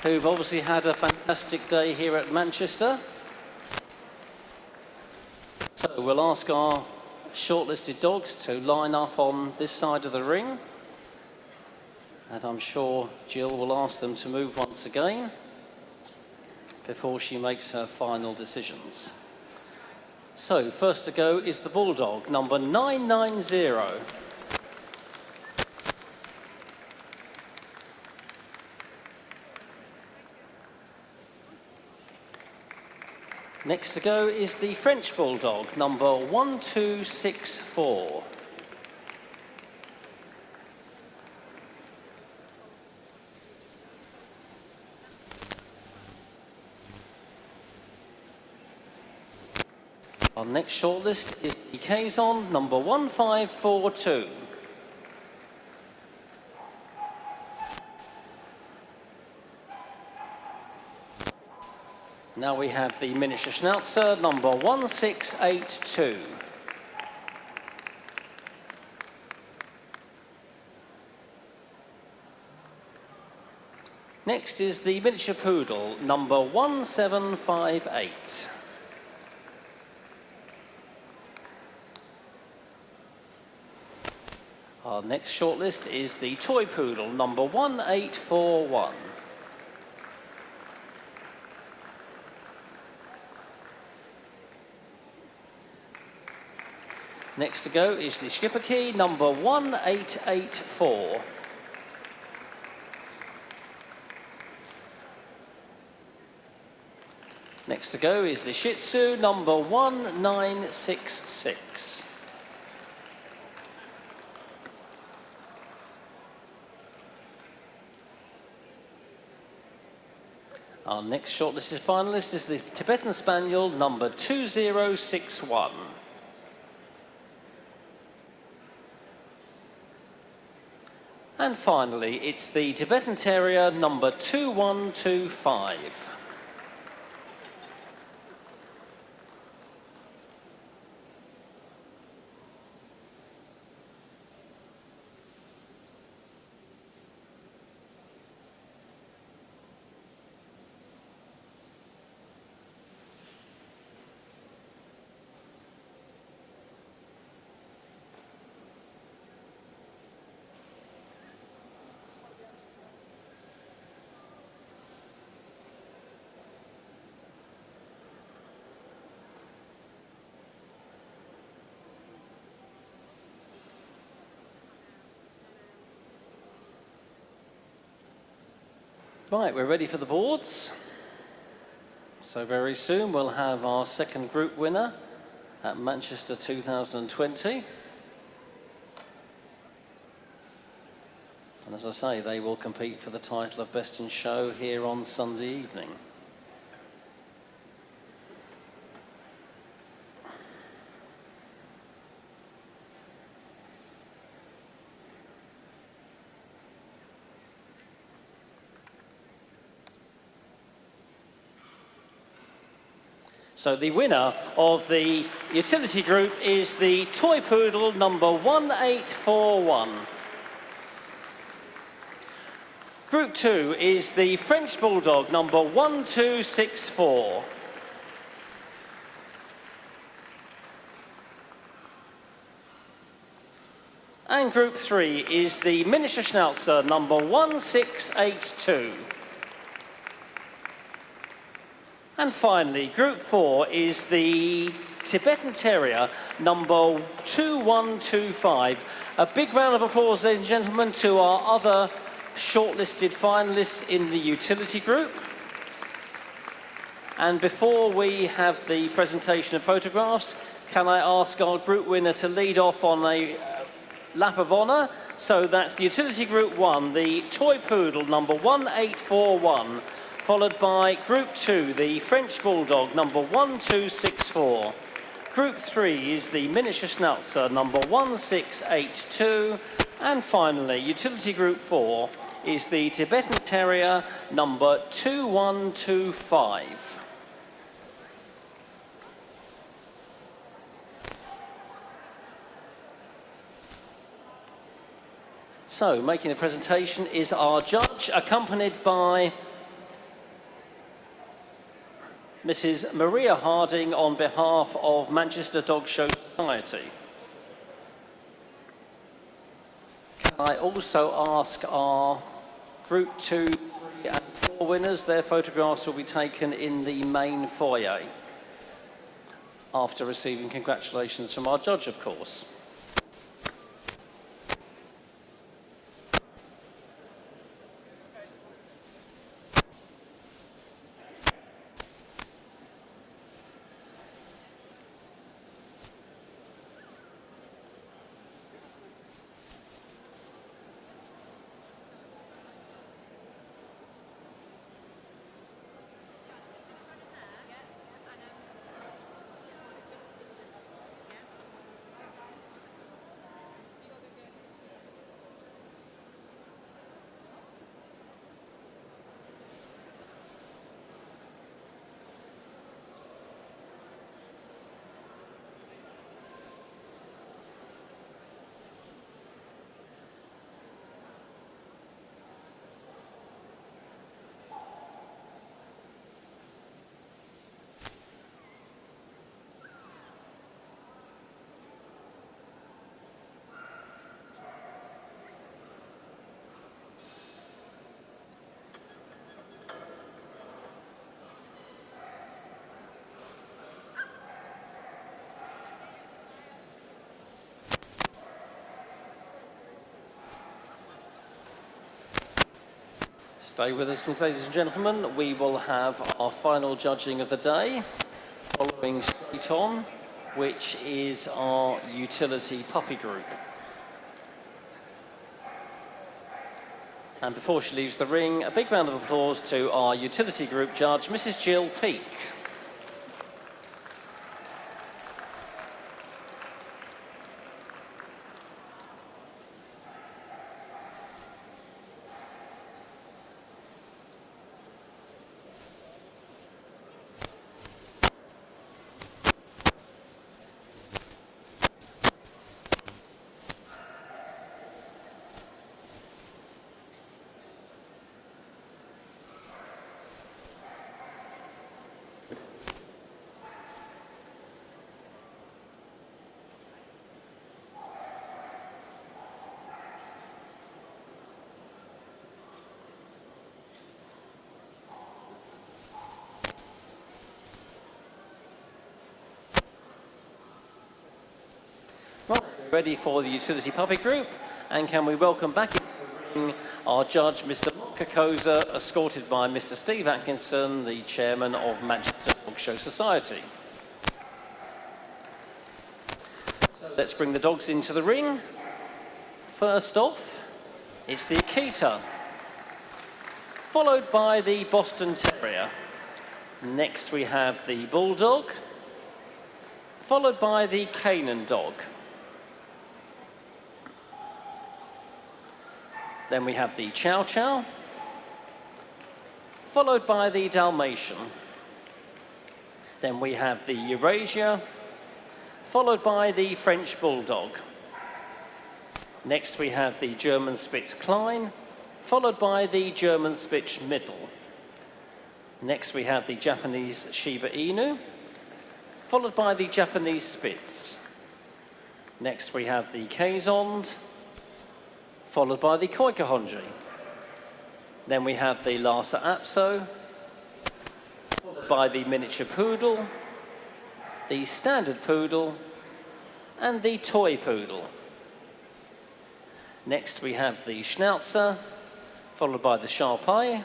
who've obviously had a fantastic day here at Manchester. So we'll ask our shortlisted dogs to line up on this side of the ring. And I'm sure Jill will ask them to move once again before she makes her final decisions. So, first to go is the Bulldog, number 990. Next to go is the French Bulldog, number 1264. Our next shortlist is the Quezon, number 1542. Now we have the Miniature Schnauzer, number 1682. Next is the Miniature Poodle, number 1758. Our next shortlist is the Toy Poodle, number 1841. Next to go is the Schipperke, number 1884. Next to go is the Shih Tzu, number 1966. Our next shortlisted finalist is the Tibetan Spaniel number 2061. And finally, it's the Tibetan Terrier number 2125. Right, we're ready for the boards. So very soon we'll have our second group winner at Manchester 2020. And as I say, they will compete for the title of Best in Show here on Sunday evening. So the winner of the utility group is the Toy Poodle number 1841. Group 2 is the French Bulldog number 1264. And Group 3 is the Miniature Schnauzer number 1682. And finally, Group 4 is the Tibetan Terrier number 2125. A big round of applause, ladies and gentlemen, to our other shortlisted finalists in the utility group. And before we have the presentation of photographs, can I ask our group winner to lead off on a lap of honour? So that's the utility group 1, the Toy Poodle number 1841. Followed by Group 2, the French Bulldog, number 1264. Group 3 is the Miniature Schnauzer, number 1682. And finally, Utility Group 4 is the Tibetan Terrier, number 2125. So, making the presentation is our judge, accompanied by Mrs. Maria Harding on behalf of Manchester Dog Show Society. Can I also ask our Group 2, 3 and 4 winners, their photographs will be taken in the main foyer after receiving congratulations from our judge, of course. Stay with us, ladies and gentlemen. We will have our final judging of the day, following straight on, which is our utility puppy group. And before she leaves the ring, a big round of applause to our utility group judge, Mrs. Jill Peake. Right, ready for the utility puppy group, and can we welcome back into the ring our judge, Mr. Mark Kokoza, escorted by Mr. Steve Atkinson, the chairman of Manchester Dog Show Society. So let's bring the dogs into the ring. First off, it's the Akita, followed by the Boston Terrier. Next we have the Bulldog, followed by the Canaan Dog. Then we have the Chow Chow, followed by the Dalmatian. Then we have the Eurasia, followed by the French Bulldog. Next we have the German Spitz Klein, followed by the German Spitz Middle. Next we have the Japanese Shiba Inu, followed by the Japanese Spitz. Next we have the Kazond, followed by the Koikahonji. Then we have the Lhasa Apso, followed by the Miniature Poodle, the Standard Poodle, and the Toy Poodle. Next we have the Schnauzer, followed by the Shar Pei.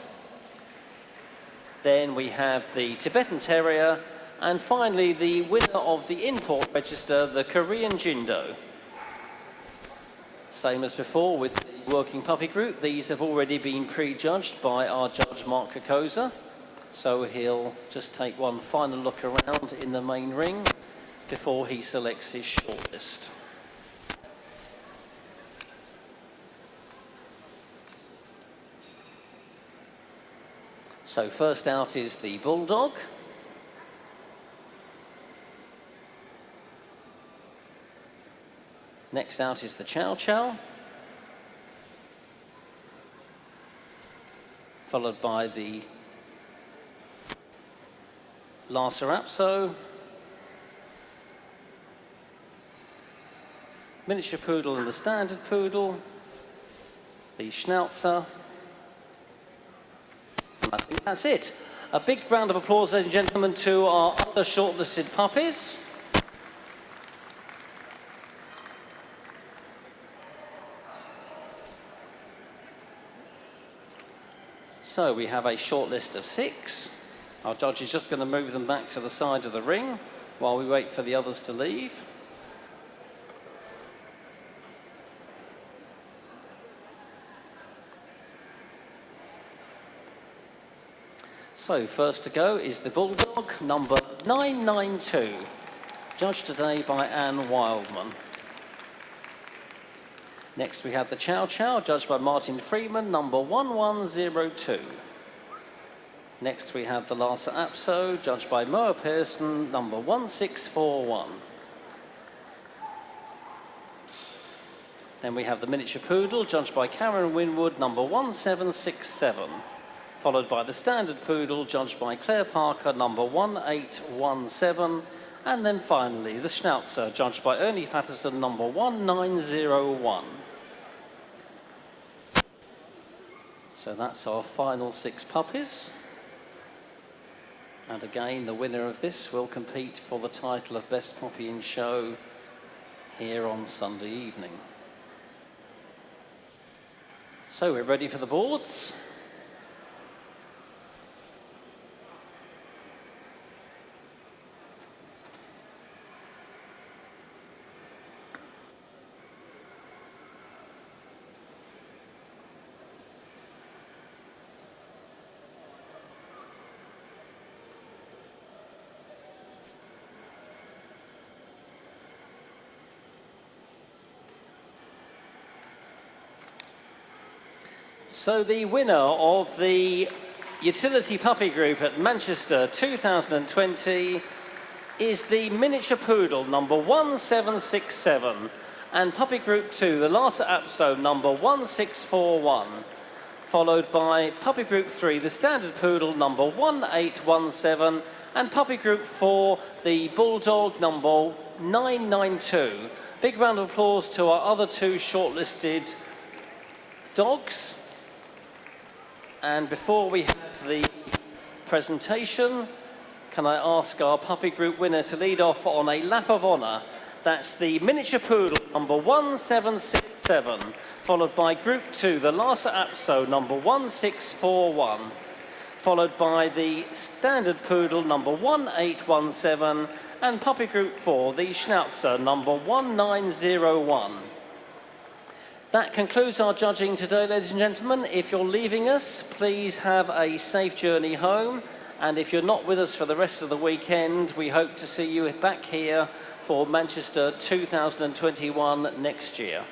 Then we have the Tibetan Terrier, and finally the winner of the import register, the Korean Jindo. Same as before with the working puppy group, these have already been prejudged by our judge Mark Kokoza, so he'll just take one final look around in the main ring before he selects his shortlist. So first out is the Bulldog. Next out is the Chow Chow, followed by the Lhasa Apso, Miniature Poodle and the Standard Poodle, the Schnauzer. I think that's it. A big round of applause, ladies and gentlemen, to our other shortlisted puppies. So we have a short list of 6. Our judge is just going to move them back to the side of the ring while we wait for the others to leave. So first to go is the Bulldog, number 992, judged today by Anne Wildman. Next we have the Chow Chow, judged by Martin Freeman, number 1102. Next we have the Lhasa Apso, judged by Moa Pearson, number 1641. Then we have the Miniature Poodle, judged by Karen Winwood, number 1767. Followed by the Standard Poodle, judged by Claire Parker, number 1817. And then finally, the Schnauzer, judged by Ernie Patterson, number 1901. So that's our final 6 puppies. And again, the winner of this will compete for the title of Best Puppy in Show here on Sunday evening. So we're ready for the boards. So the winner of the Utility Puppy Group at Manchester 2020 is the Miniature Poodle number 1767 and Puppy Group 2, the Lhasa Apso number 1641, followed by Puppy Group 3, the Standard Poodle number 1817 and Puppy Group 4, the Bulldog number 992. Big round of applause to our other two shortlisted dogs. And before we have the presentation, can I ask our Puppy Group winner to lead off on a lap of honour? That's the Miniature Poodle number 1767, followed by Group 2, the Lhasa Apso number 1641, followed by the Standard Poodle number 1817 and Puppy Group 4, the Schnauzer number 1901. That concludes our judging today, ladies and gentlemen. If you're leaving us, please have a safe journey home. And if you're not with us for the rest of the weekend, we hope to see you back here for Manchester 2021 next year.